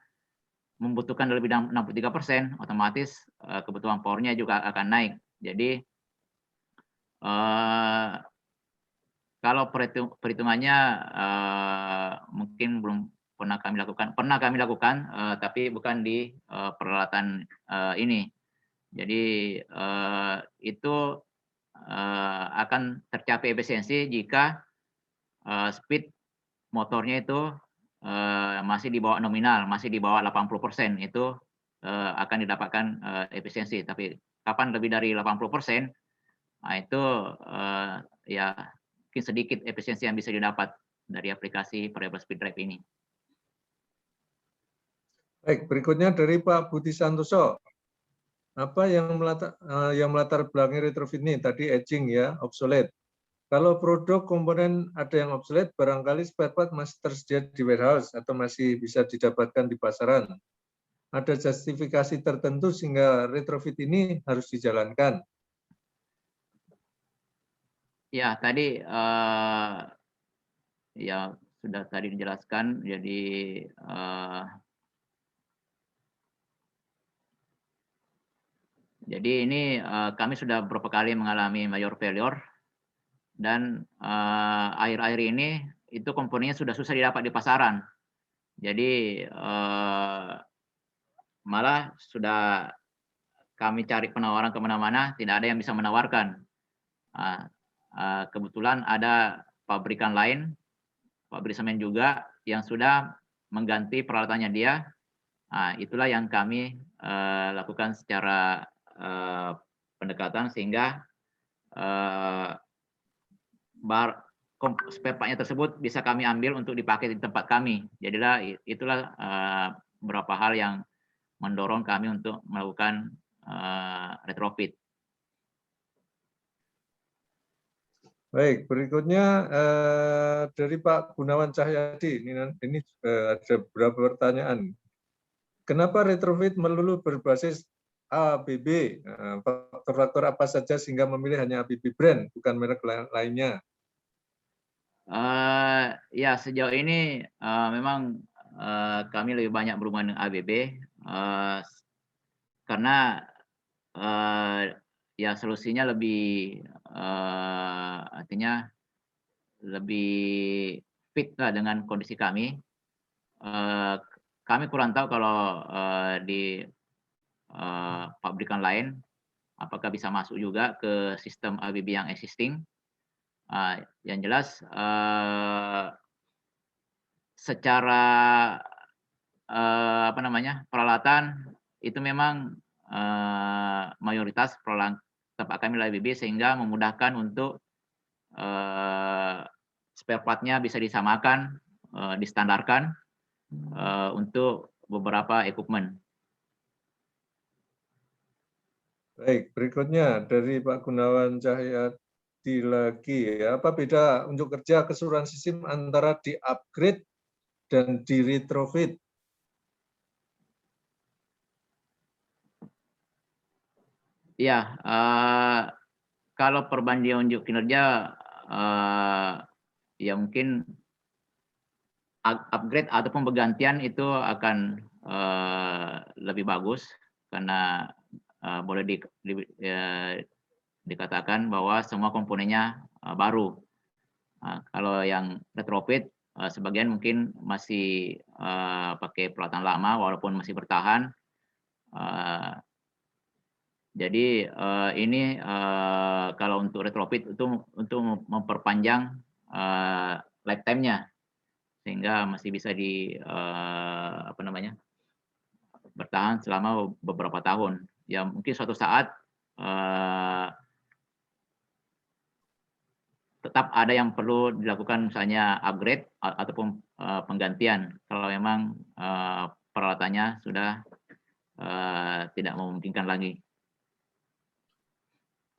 membutuhkan lebih dari 63%, otomatis kebutuhan powernya juga akan naik. Jadi kalau perhitungannya mungkin belum pernah kami lakukan. Pernah kami lakukan, tapi bukan di peralatan ini. Jadi itu akan tercapai efisiensi jika speed motornya itu masih di bawah nominal, masih di bawah 80%, itu akan didapatkan efisiensi. Tapi kapan lebih dari 80%, itu ya mungkin sedikit efisiensi yang bisa didapat dari aplikasi variable speed drive ini. Baik, berikutnya dari Pak Budi Santoso. Apa yang melatar belakangi retrofit ini? Tadi aging ya, obsolete. Kalau produk komponen ada yang obsolete, barangkali spare part masih tersedia di warehouse atau masih bisa didapatkan di pasaran. Ada justifikasi tertentu sehingga retrofit ini harus dijalankan. Ya, tadi ya sudah tadi dijelaskan. Jadi ini kami sudah beberapa kali mengalami major failure, dan akhir-akhir ini itu komponennya sudah susah didapat di pasaran. Jadi malah sudah kami cari penawaran kemana-mana, tidak ada yang bisa menawarkan. Kebetulan ada pabrikan lain, pabrik semen juga, yang sudah mengganti peralatannya dia. Itulah yang kami lakukan secara pendekatan, sehingga spare part-nya tersebut bisa kami ambil untuk dipakai di tempat kami. Jadilah itulah beberapa hal yang mendorong kami untuk melakukan retrofit. Baik, berikutnya dari Pak Gunawan Cahyadi. Ini ada beberapa pertanyaan. Kenapa retrofit melulu berbasis ABB? Faktor-faktor apa saja sehingga memilih hanya ABB brand, bukan merek lainnya? Ya, sejauh ini memang kami lebih banyak berhubungan dengan ABB karena ya solusinya lebih artinya lebih fit lah dengan kondisi kami. Kami kurang tahu kalau di pabrikan lain, apakah bisa masuk juga ke sistem ABB yang existing. Yang jelas secara peralatan itu memang mayoritas peralatan tempat kami ABB, sehingga memudahkan untuk spare part-nya bisa disamakan, distandarkan untuk beberapa equipment. Baik, berikutnya dari Pak Gunawan Cahyadi lagi. Apa beda untuk kerja keseluruhan sistem antara di-upgrade dan di-retrofit? Ya, kalau perbandingan unjuk kinerja, ya mungkin upgrade ataupun penggantian itu akan lebih bagus, karena boleh dikatakan bahwa semua komponennya baru. Kalau yang retrofit, sebagian mungkin masih pakai peralatan lama walaupun masih bertahan. Jadi ini kalau untuk retrofit itu untuk memperpanjang lifetime-nya, sehingga masih bisa bertahan selama beberapa tahun. Ya mungkin suatu saat tetap ada yang perlu dilakukan, misalnya upgrade ataupun penggantian kalau memang peralatannya sudah tidak memungkinkan lagi.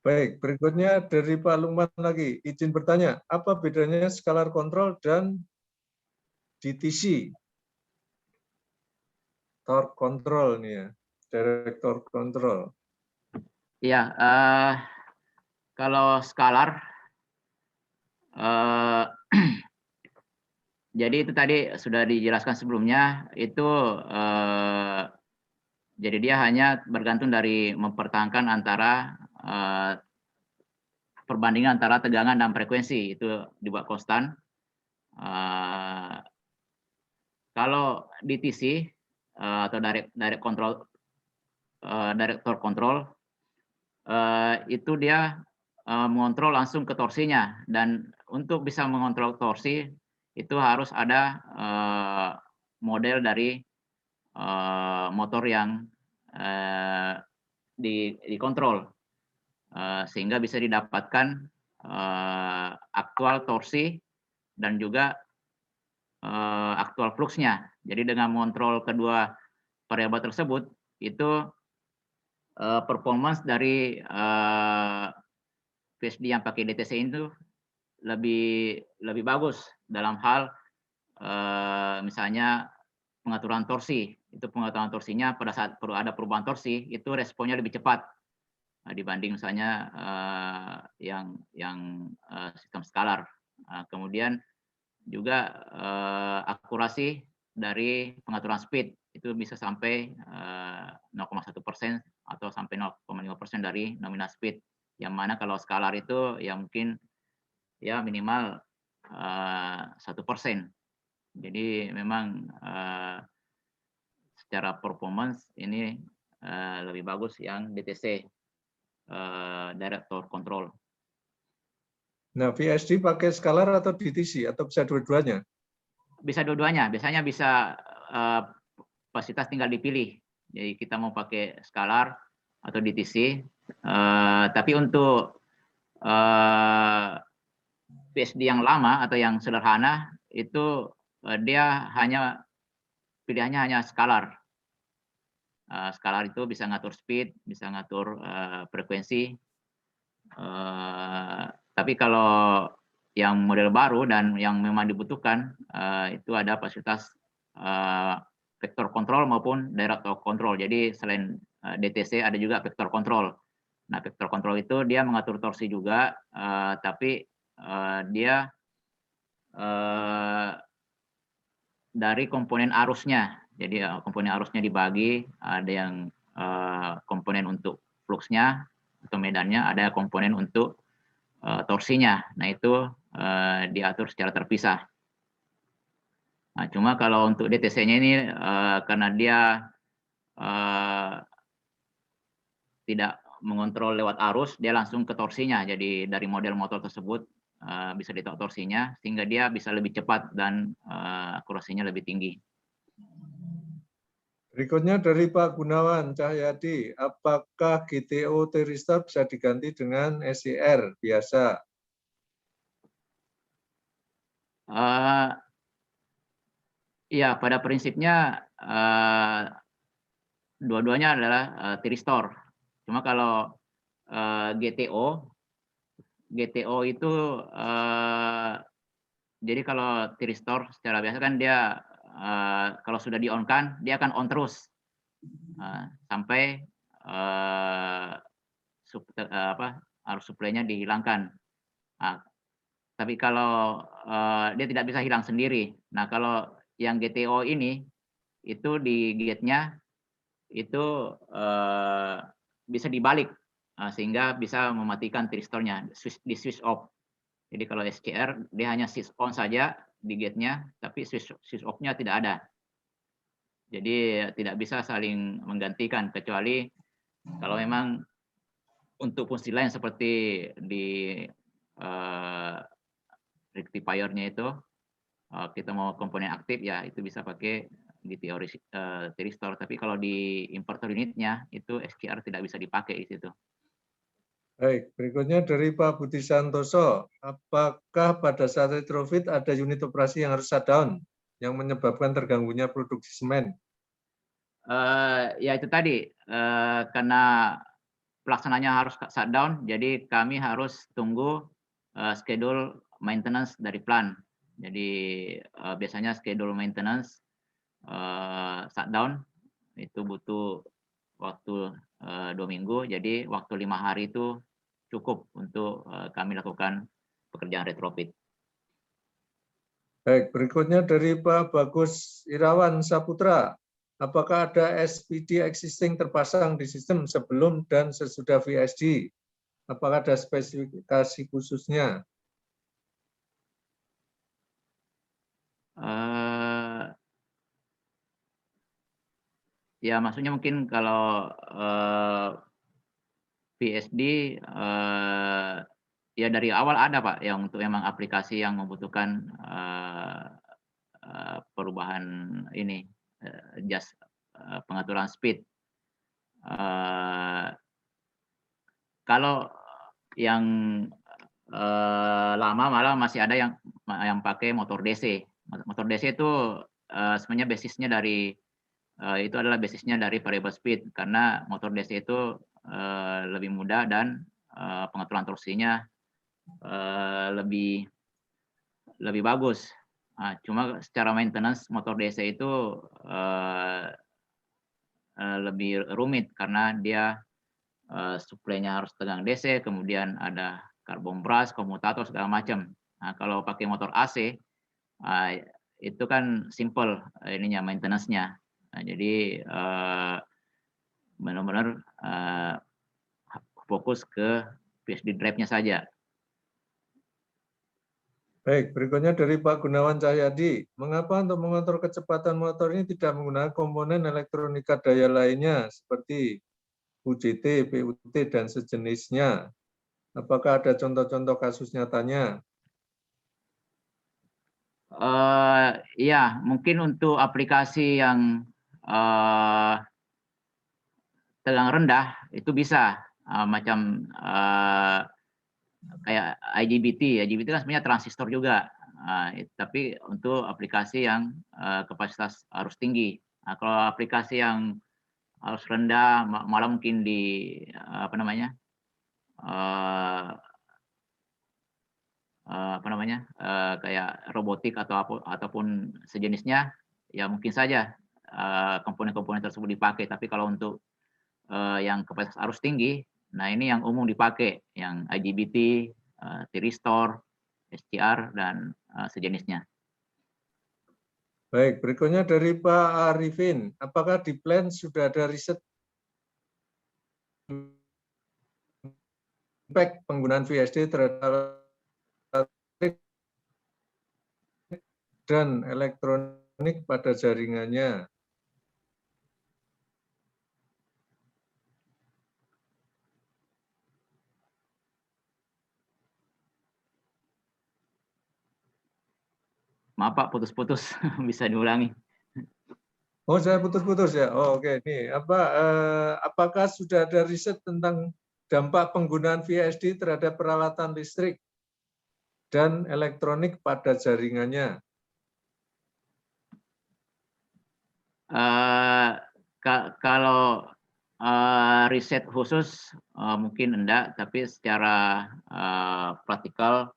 Baik, berikutnya dari Pak Lukman lagi. Izin bertanya, apa bedanya scalar control dan DTC? Torque control nih ya, direct torque control. Iya, kalau scalar, jadi itu tadi sudah dijelaskan sebelumnya, itu jadi dia hanya bergantung dari mempertahankan antara perbandingan antara tegangan dan frekuensi, itu dibuat konstan. Kalau DTC atau direct control, direct torque control, itu dia mengontrol langsung ke torsinya, dan untuk bisa mengontrol torsi itu harus ada model dari motor yang dikontrol, sehingga bisa didapatkan aktual torsi dan juga aktual fluxnya. Jadi dengan mengontrol kedua variabel tersebut, itu performance dari PSD yang pakai DTC itu lebih bagus dalam hal misalnya pengaturan torsi. Itu pengaturan torsinya pada saat perlu ada perubahan torsi, itu responnya lebih cepat dibanding misalnya yang sistem skalar. Kemudian juga akurasi dari pengaturan speed itu bisa sampai 0,1% atau sampai 0,5% dari nominal speed, yang mana kalau skalar itu ya mungkin ya minimal 1%. Jadi memang secara performance ini lebih bagus yang DTC, direct torque control. Nah, VSD pakai scalar atau DTC atau bisa dua-duanya? Bisa dua-duanya. Biasanya bisa fasilitas tinggal dipilih. Jadi kita mau pakai scalar atau DTC. Tapi untuk PSD yang lama atau yang sederhana itu dia pilihannya hanya scalar. Scalar itu bisa ngatur speed, bisa ngatur frekuensi. Tapi kalau yang model baru dan yang memang dibutuhkan, itu ada fasilitas vector control maupun direct torque control. Jadi selain DTC ada juga vector control. Nah, vector control itu dia mengatur torsi juga, tapi dia dari komponen arusnya. Jadi komponen arusnya dibagi, ada yang komponen untuk fluxnya atau medannya, ada komponen untuk torsinya. Nah, itu diatur secara terpisah. Nah, cuma kalau untuk DTC-nya ini karena dia tidak mengontrol lewat arus, dia langsung ke torsinya. Jadi dari model motor tersebut bisa ditahu torsinya, sehingga dia bisa lebih cepat dan akurasinya lebih tinggi. Berikutnya dari Pak Gunawan Cahyadi, apakah GTO Thyristor bisa diganti dengan SCR biasa? Ya, pada prinsipnya dua-duanya adalah Thyristor. Cuma kalau GTO itu jadi kalau Thyristor secara biasa kan dia kalau sudah di on kan dia akan on terus sampai arus suplainya dihilangkan. Tapi kalau dia tidak bisa hilang sendiri. Nah, kalau yang GTO ini itu di gate-nya itu bisa dibalik sehingga bisa mematikan Thyristornya, di switch off. Jadi kalau SCR dia hanya switch on saja di gate-nya, tapi switch off-nya tidak ada. Jadi tidak bisa saling menggantikan, kecuali kalau memang untuk fungsi lain seperti di rectifier-nya itu kita mau komponen aktif, ya itu bisa pakai di teori Thyristor. Tapi kalau di inverter unitnya itu SCR tidak bisa dipakai di situ. Baik, berikutnya dari Pak Budi Santoso, apakah pada saat retrofit ada unit operasi yang harus shutdown yang menyebabkan terganggunya produksi semen? Ya itu tadi, karena pelaksananya harus shutdown, jadi kami harus tunggu schedule maintenance dari plant. Jadi biasanya schedule maintenance shutdown itu butuh waktu 2 minggu, jadi waktu 5 hari itu cukup untuk kami lakukan pekerjaan retrofit. Baik, berikutnya dari Pak Bagus Irawan Saputra. Apakah ada SPD existing terpasang di sistem sebelum dan sesudah VSD? Apakah ada spesifikasi khususnya? Ya, maksudnya mungkin kalau VSD ya dari awal ada Pak, yang untuk memang aplikasi yang membutuhkan perubahan ini just pengaturan speed. Kalau yang lama malah masih ada yang pakai motor DC. Motor DC itu sebenarnya basisnya dari itu adalah basisnya dari variable speed, karena motor DC itu lebih mudah dan pengaturan torsinya lebih bagus. Cuma secara maintenance motor DC itu lebih rumit karena dia suplainya harus tegang DC, kemudian ada karbon brush, komutator segala macam. Nah, kalau pakai motor AC itu kan simple ininya maintenance-nya. Nah, jadi benar-benar fokus ke VSD drive-nya saja. Baik, berikutnya dari Pak Gunawan Cahyadi. Mengapa untuk mengontrol kecepatan motor ini tidak menggunakan komponen elektronika daya lainnya seperti UJT, PUT, dan sejenisnya? Apakah ada contoh-contoh kasus nyatanya? Ya, mungkin untuk aplikasi yang tegang rendah itu bisa macam kayak IGBT. IGBT kan sebenarnya transistor juga, tapi untuk aplikasi yang kapasitas arus tinggi. Nah, kalau aplikasi yang arus rendah, malah mungkin di kayak robotik ataupun sejenisnya, ya mungkin saja komponen-komponen tersebut dipakai. Tapi kalau untuk yang kapasitas arus tinggi, nah ini yang umum dipakai, yang IGBT, Thyristor, SCR, dan sejenisnya. Baik, berikutnya dari Pak Arifin. Apakah di plan sudah ada riset impact penggunaan VSD terhadap dan elektronik pada jaringannya? Maaf Pak, putus-putus. Bisa diulangi. Oh, saya putus-putus ya. Oh, oke. Nih, apakah sudah ada riset tentang dampak penggunaan VSD terhadap peralatan listrik dan elektronik pada jaringannya? Kalau riset khusus mungkin enggak, tapi secara praktikal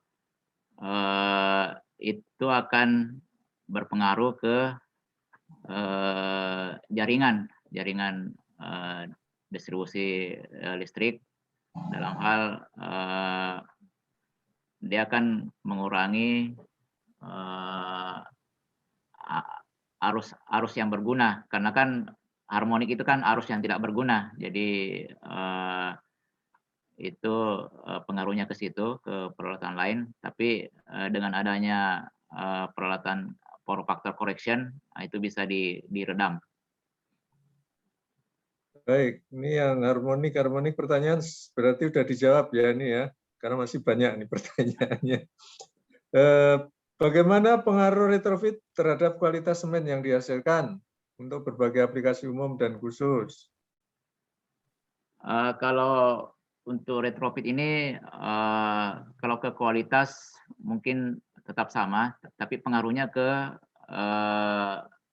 itu akan berpengaruh ke jaringan distribusi listrik, dalam hal dia akan mengurangi arus yang berguna, karena kan harmonik itu kan arus yang tidak berguna, jadi itu pengaruhnya ke situ, ke peralatan lain. Tapi dengan adanya peralatan power factor correction, itu bisa diredam. Baik, ini yang harmonik pertanyaan berarti sudah dijawab ya ini ya, karena masih banyak nih pertanyaannya. Bagaimana pengaruh retrofit terhadap kualitas semen yang dihasilkan untuk berbagai aplikasi umum dan khusus? Kalau untuk retrofit ini, kalau ke kualitas mungkin tetap sama, tapi pengaruhnya ke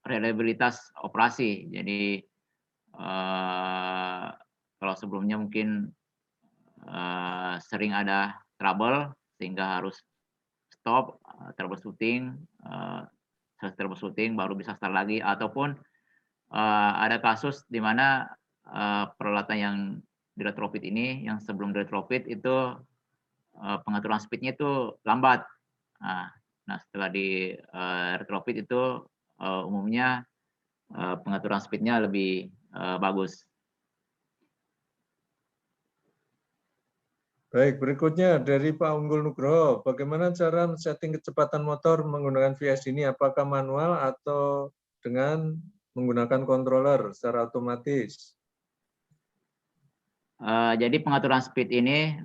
reliabilitas operasi. Jadi kalau sebelumnya mungkin sering ada trouble sehingga harus stop, troubleshooting, selesai troubleshooting baru bisa start lagi, ataupun ada kasus di mana peralatan yang di retrofit ini, yang sebelum retrofit itu pengaturan speed-nya itu lambat. Nah setelah di retrofit itu umumnya pengaturan speed-nya lebih bagus. Baik, berikutnya dari Pak Unggul Nugroho, bagaimana cara men-setting kecepatan motor menggunakan VSD ini? Apakah manual atau dengan menggunakan controller secara otomatis? Jadi pengaturan speed ini,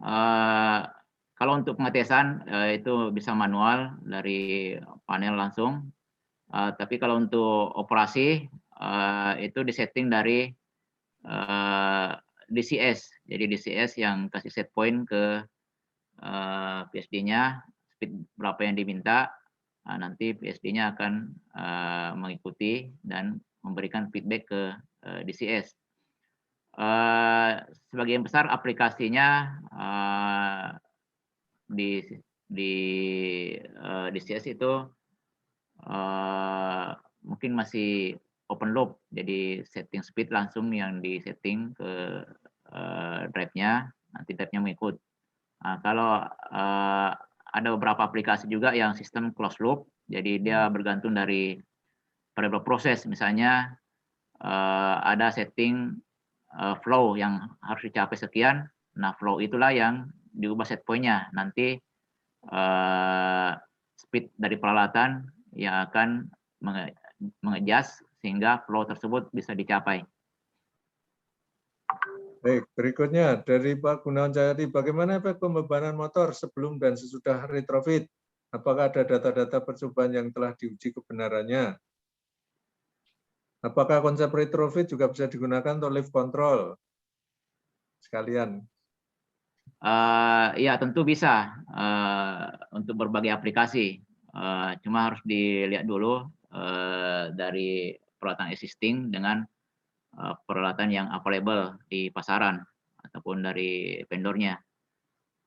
kalau untuk pengetesan itu bisa manual dari panel langsung. Tapi kalau untuk operasi itu disetting dari DCS. Jadi DCS yang kasih set point ke PSD-nya, speed berapa yang diminta, nanti PSD-nya akan mengikuti dan memberikan feedback ke DCS. Sebagian besar aplikasinya di DCS itu mungkin masih open loop, jadi setting speed langsung yang disetting ke drive-nya, nanti drive-nya mengikut. Kalau ada beberapa aplikasi juga yang sistem closed loop, jadi dia bergantung dari variabel proses, misalnya ada setting flow yang harus dicapai sekian, nah flow itulah yang diubah set point-nya, nanti speed dari peralatan yang akan mengejas sehingga flow tersebut bisa dicapai. Baik, berikutnya dari Pak Gunawan Jayadi, bagaimana efek pembebanan motor sebelum dan sesudah retrofit? Apakah ada data-data percobaan yang telah diuji kebenarannya? Apakah konsep retrofit juga bisa digunakan untuk lift control? Sekalian. Ya tentu bisa untuk berbagai aplikasi. Cuma harus dilihat dulu dari peralatan existing dengan peralatan yang available di pasaran ataupun dari vendornya.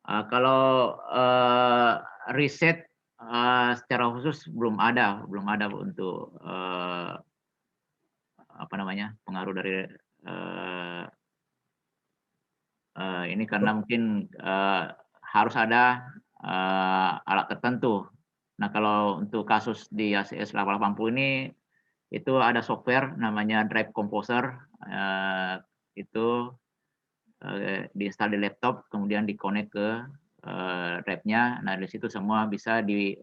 Kalau riset secara khusus belum ada untuk pengaruh dari ini, karena mungkin harus ada alat tertentu. Nah kalau untuk kasus di ACS 880 ini itu ada software namanya Drive Composer, itu diinstal di laptop, kemudian dikonek ke drive-nya. Nah dari situ semua bisa di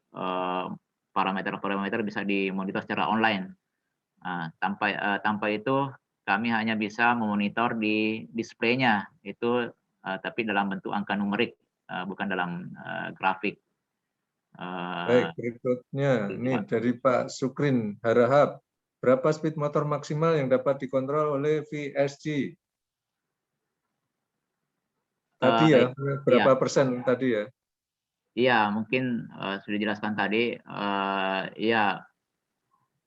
parameter-parameter bisa dimonitor secara online. Tanpa itu kami hanya bisa memonitor di display-nya itu, tapi dalam bentuk angka numerik, bukan dalam grafik. Baik, berikutnya ini dari Pak Sukrin Harahap. Berapa speed motor maksimal yang dapat dikontrol oleh VSG? Tadi ya, berapa persen tadi ya? Iya, mungkin sudah dijelaskan tadi. Ya,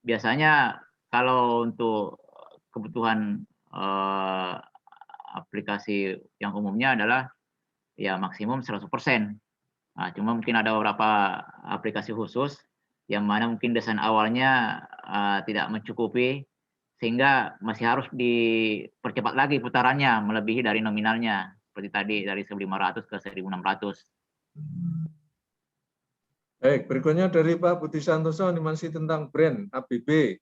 biasanya kalau untuk kebutuhan aplikasi yang umumnya adalah ya maksimum 100%. Nah, cuma mungkin ada beberapa aplikasi khusus yang mana mungkin desain awalnya tidak mencukupi sehingga masih harus dipercepat lagi putarannya melebihi dari nominalnya seperti tadi dari 1.500 ke 1.600. Baik, berikutnya dari Pak Budi Santoso, ini masih tentang brand ABB.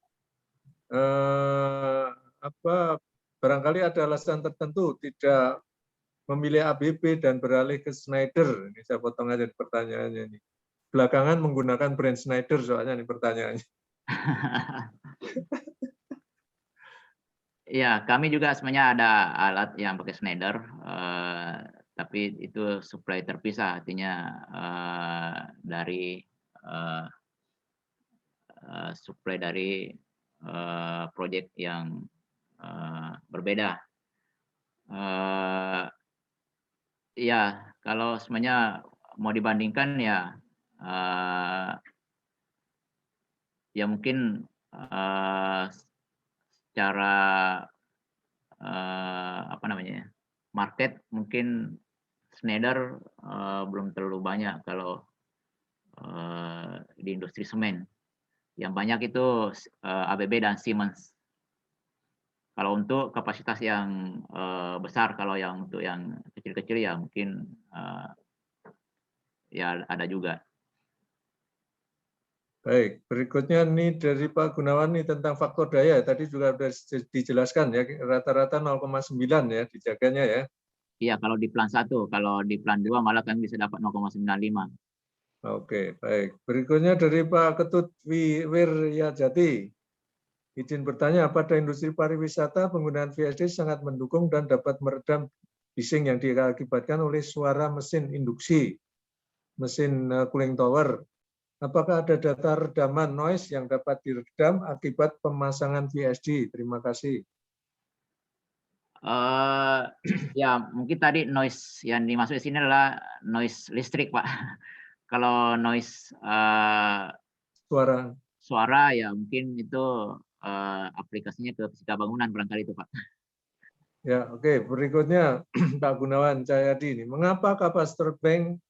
Barangkali ada alasan tertentu tidak memilih ABB dan beralih ke Schneider. Ini saya potong aja pertanyaannya ini. Belakangan menggunakan brand Schneider soalnya ini pertanyaannya. Ya, kami juga sebenarnya ada alat yang pakai Schneider, tapi itu supply terpisah, artinya dari supply dari proyek yang berbeda. Ya, kalau sebenarnya mau dibandingkan ya, ya mungkin secara apa namanya, market mungkin Schneider belum terlalu banyak kalau di industri semen. Yang banyak itu ABB dan Siemens. Kalau untuk kapasitas yang besar, kalau yang untuk yang kecil-kecil ya mungkin ya ada juga. Baik, berikutnya ini dari Pak Gunawan ini tentang faktor daya. Tadi juga sudah dijelaskan ya, rata-rata 0,9 ya dijaganya ya. Iya, kalau di plan 1, kalau di plan 2 malah kami bisa dapat 0,95. Oke, baik. Berikutnya dari Pak Ketut Wiryajati. Izin bertanya, pada industri pariwisata penggunaan VSD sangat mendukung dan dapat meredam bising yang diakibatkan oleh suara mesin induksi, mesin cooling tower. Apakah ada data redaman noise yang dapat diredam akibat pemasangan VSD? Terima kasih. Ya, mungkin tadi noise yang dimaksud di sini adalah noise listrik, Pak. Kalau noise suara ya mungkin itu aplikasinya ke fisika bangunan barangkali itu, Pak. Ya, oke. Berikutnya Pak Gunawan Cahyadi ini, mengapa kapasitor bank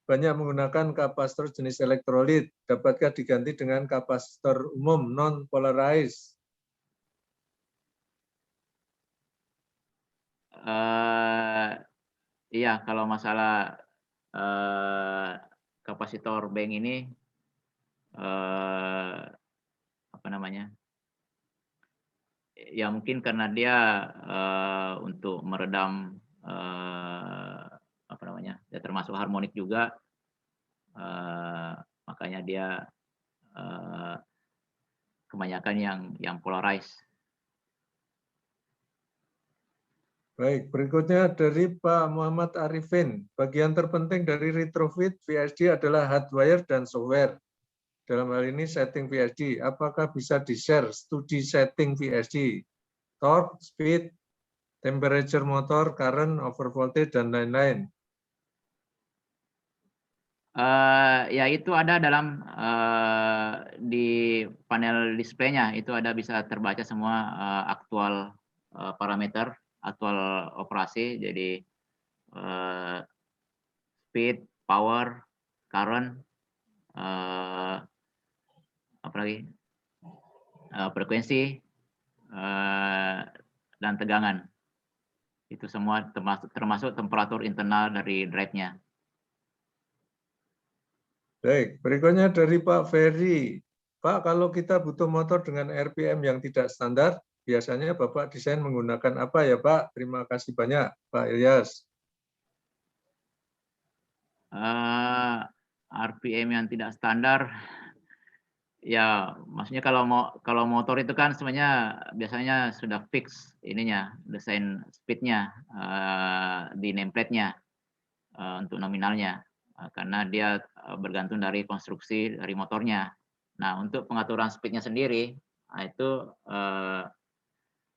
banyak menggunakan kapasitor jenis elektrolit? Dapatkah diganti dengan kapasitor umum non polarized? Iya, kalau masalah kapasitor bank ini apa namanya? Ya mungkin karena dia untuk meredam apa namanya? Ya termasuk harmonik juga, makanya dia kebanyakan yang polarized. Baik, berikutnya dari Pak Muhammad Arifin. Bagian terpenting dari retrofit VSD adalah hardware dan software. Dalam hal ini setting VSD. Apakah bisa di-share studi setting VSD? Torque, speed, temperature motor, current, overvoltage, dan lain-lain. Ya itu ada dalam di panel displaynya, itu ada bisa terbaca semua aktual parameter, aktual operasi, jadi speed, power, current, apalagi frekuensi dan tegangan. Itu semua termasuk temperatur internal dari drive-nya. Baik, berikutnya dari Pak Ferry. Pak, kalau kita butuh motor dengan RPM yang tidak standar, biasanya Bapak desain menggunakan apa ya Pak? Terima kasih banyak Pak Ilyas. RPM yang tidak standar, ya maksudnya kalau motor itu kan sebenarnya biasanya sudah fix ininya, desain speednya di nameplate-nya untuk nominalnya. karena dia bergantung dari konstruksi dari motornya. Nah, untuk pengaturan speednya sendiri, nah itu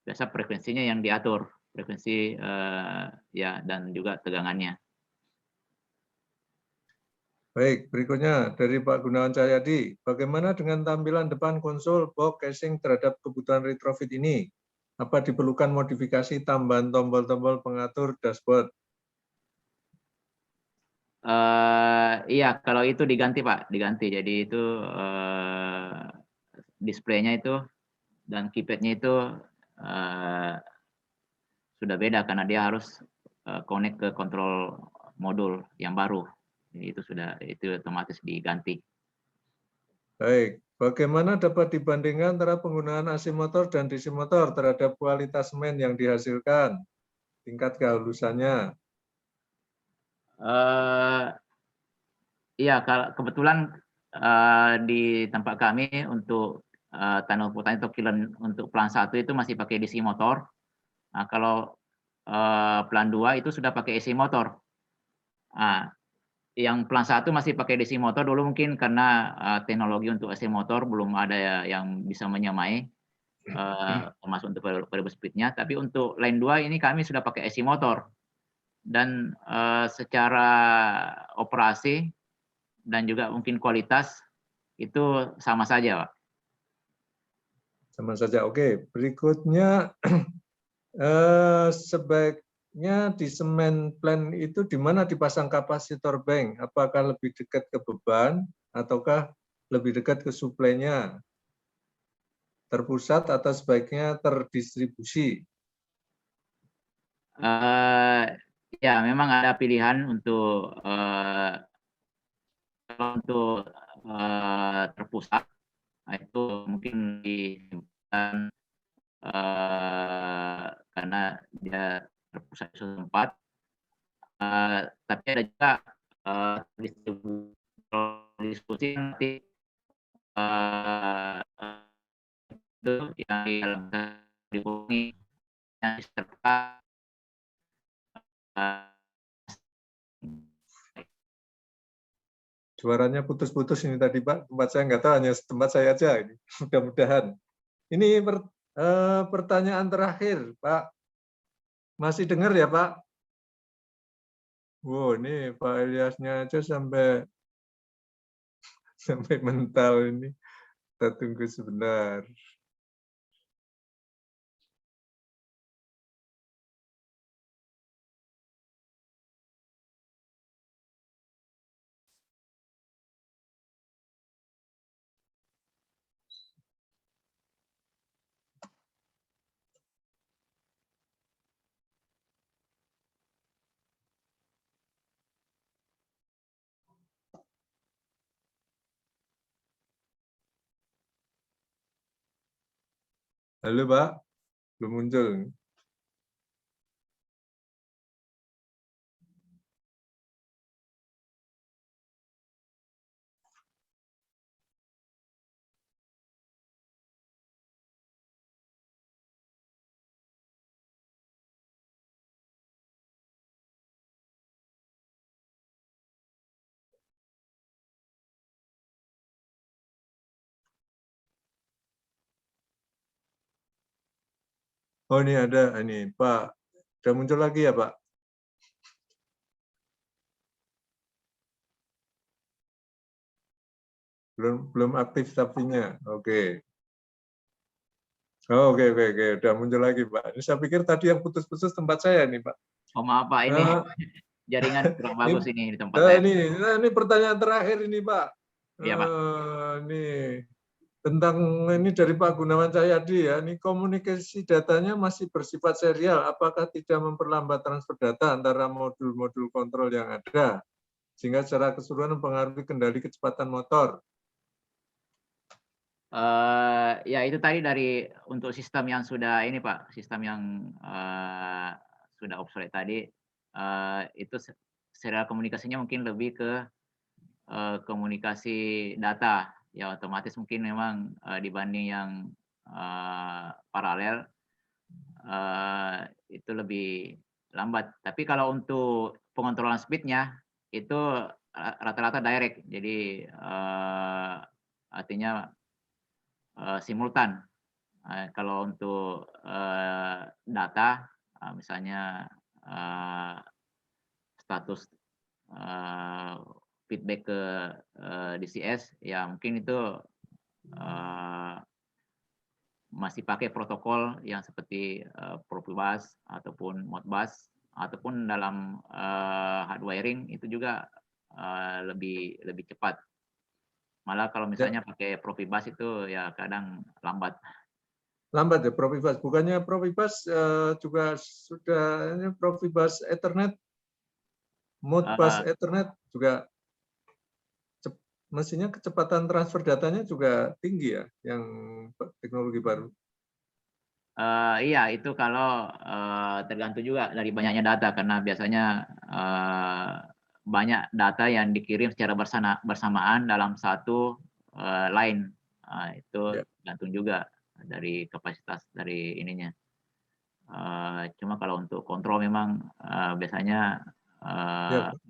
biasa frekuensinya yang diatur, frekuensi ya dan juga tegangannya. Baik, berikutnya dari Pak Gunawan Cahyadi. Bagaimana dengan tampilan depan konsol box casing terhadap kebutuhan retrofit ini? Apa diperlukan modifikasi tambahan tombol-tombol pengatur dashboard? Iya, kalau itu diganti Pak, diganti. Jadi itu displaynya itu dan keypadnya itu sudah beda karena dia harus connect ke kontrol modul yang baru. Jadi itu otomatis diganti. Baik, bagaimana dapat dibandingkan antara penggunaan AC motor dan DC motor terhadap kualitas semen yang dihasilkan, tingkat kehalusannya? Iya, kebetulan di tempat kami untuk tunnel putih atau kiln untuk plan 1 itu masih pakai DC motor. Nah, kalau plan 2 itu sudah pakai AC motor. Nah, yang plan 1 masih pakai DC motor dulu mungkin karena teknologi untuk AC motor belum ada ya yang bisa menyamai termasuk untuk variable speed-nya. Tapi untuk line 2 ini kami sudah pakai AC motor dan secara operasi dan juga mungkin kualitas itu sama saja, Pak. Sama saja, oke. Berikutnya, sebaiknya di semen plan itu di mana dipasang kapasitor bank? Apakah lebih dekat ke beban ataukah lebih dekat ke suplainya? Terpusat atau sebaiknya terdistribusi? Ya, memang ada pilihan untuk terpusat. Nah, itu mungkin disimpan karena dia terpusat di suatu tempat. Tapi ada juga distribusi nanti itu yang dihubungi yang diserta Suaranya putus-putus ini tadi Pak, tempat saya nggak tahu, hanya tempat saya aja ini. Mudah-mudahan. Ini pertanyaan terakhir Pak. Masih dengar ya Pak? Wow, ini Pak Ilyasnya aja sampai mental ini. Kita tunggu sebentar. Halo Pak, belum muncul. Oh ini ada, ini Pak. Sudah muncul lagi ya Pak? Belum aktif sapinya. Oke. Oh, oke. Udah muncul lagi Pak. Ini saya pikir tadi yang putus-putus tempat saya nih Pak. oh maaf Pak, ini jaringan kurang bagus ini di tempat saya. Ini pertanyaan terakhir ini Pak. Iya Pak. Ini tentang ini dari Pak Gunawan Cahyadi ya. Ini komunikasi datanya masih bersifat serial. Apakah tidak memperlambat transfer data antara modul-modul kontrol yang ada sehingga secara keseluruhan mempengaruhi kendali kecepatan motor? Ya itu tadi dari untuk sistem yang sudah ini Pak, sistem yang sudah obsolete tadi itu serial komunikasinya mungkin lebih ke komunikasi data ya otomatis mungkin memang dibanding yang paralel itu lebih lambat. Tapi kalau untuk pengontrolan speed-nya itu rata-rata direct, jadi artinya simultan. Kalau untuk data, misalnya status feedback ke DCS, ya mungkin itu masih pakai protokol yang seperti Profibus ataupun Modbus, ataupun dalam hardwiring itu juga lebih cepat. Malah kalau misalnya pakai Profibus itu ya kadang lambat. Lambat ya Profibus. Bukannya Profibus juga sudah Profibus Ethernet, Modbus Ethernet juga mestinya kecepatan transfer datanya juga tinggi ya, yang teknologi baru. Iya, itu kalau tergantung juga dari banyaknya data, karena biasanya banyak data yang dikirim secara bersamaan dalam satu line. Itu tergantung juga dari kapasitas dari ininya. Cuma kalau untuk kontrol memang biasanya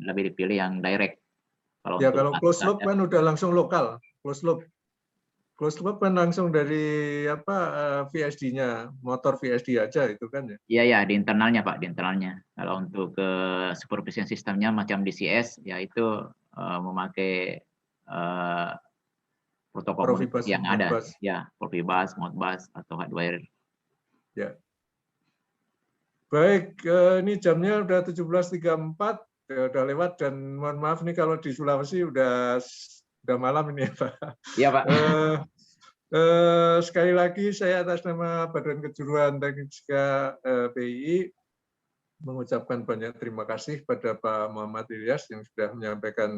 lebih dipilih yang direct. Kalau closed loop kan udah langsung lokal, closed loop kan langsung dari VSD-nya, motor VSD aja itu kan ya? Iya ya, di internalnya Pak, di internalnya. Kalau untuk ke supervision sistemnya macam DCS, ya itu memakai protokol Profibus, yang ada, Modbus. ya Profibus, Modbus atau hardwire. Ya. Baik, ini jamnya udah 17.34, udah lewat, dan mohon maaf nih kalau di Sulawesi udah malam ini ya Pak. Iya Pak. Sekali lagi saya atas nama Badan Kejuruan Teknik Fisika BII mengucapkan banyak terima kasih pada Pak Muhammad Ilyas yang sudah menyampaikan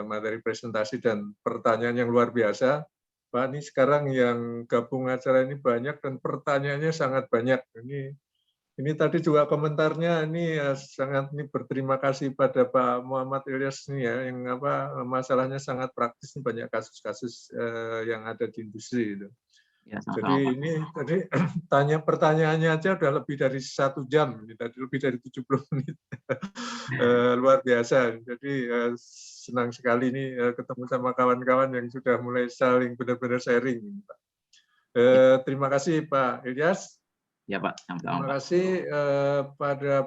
materi presentasi dan pertanyaan yang luar biasa. Pak, ini sekarang yang gabung acara ini banyak dan pertanyaannya sangat banyak. Ini tadi juga komentarnya ini sangat berterima kasih pada Pak Muhammad Ilyas ini ya, yang masalahnya sangat praktis, banyak kasus-kasus yang ada di industri itu. Ya, jadi ini tadi pertanyaannya aja udah lebih dari 1 jam, ini tadi lebih dari 70 menit. Luar biasa. Jadi senang sekali ini ketemu sama kawan-kawan yang sudah mulai saling benar-benar sharing. Pak. Terima kasih Pak Ilyas. Ya Pak, terima kasih pada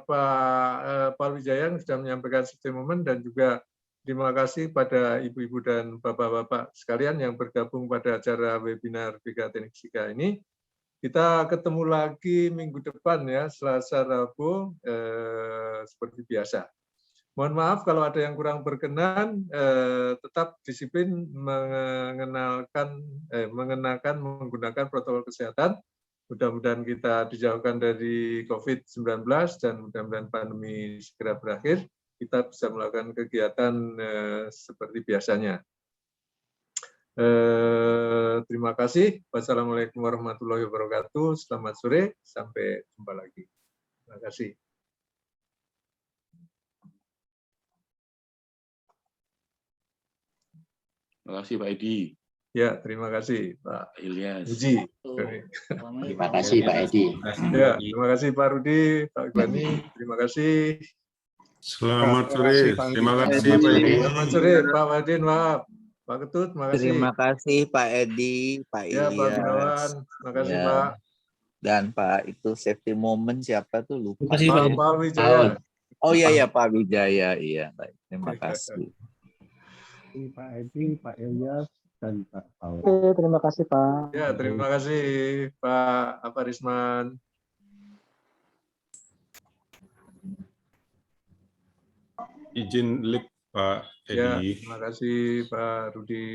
Pak Wijaya yang sudah menyampaikan statement, dan juga terima kasih pada ibu-ibu dan bapak-bapak sekalian yang bergabung pada acara webinar BK Teknik Fisika ini. Kita ketemu lagi minggu depan ya, Selasa Rabu seperti biasa. Mohon maaf kalau ada yang kurang berkenan, tetap disiplin mengenakan menggunakan protokol kesehatan. Mudah-mudahan kita dijauhkan dari COVID-19 dan mudah-mudahan pandemi segera berakhir. Kita bisa melakukan kegiatan seperti biasanya. Terima kasih. Wassalamualaikum warahmatullahi wabarakatuh. Selamat sore. Sampai jumpa lagi. Terima kasih. Terima kasih Pak Edi. Ya, terima kasih Pak Ilyas. Uji. Terima kasih Pak Edi. Ya, terima kasih Pak Rudi, Pak Iqbani, terima kasih. Selamat sore. Terima kasih Pak Edi. Selamat sore Pak Wadin, Pak Ketut, terima kasih. Terima kasih Pak Edi, Pak Ilyas. Ya, Pak Gunawan, terima kasih ya. Pak. Dan Pak itu safety moment siapa tuh lupa. Terima kasih Pak Wijaya. Oh iya ya Pak Wijaya, iya baik. Terima kasih. Pak Edi, Pak Ilyas, dan Pak Paul. Terima kasih Pak. Ya, terima kasih Pak Risman. Izin live Pak Edi. Ya, terima kasih Pak Rudi.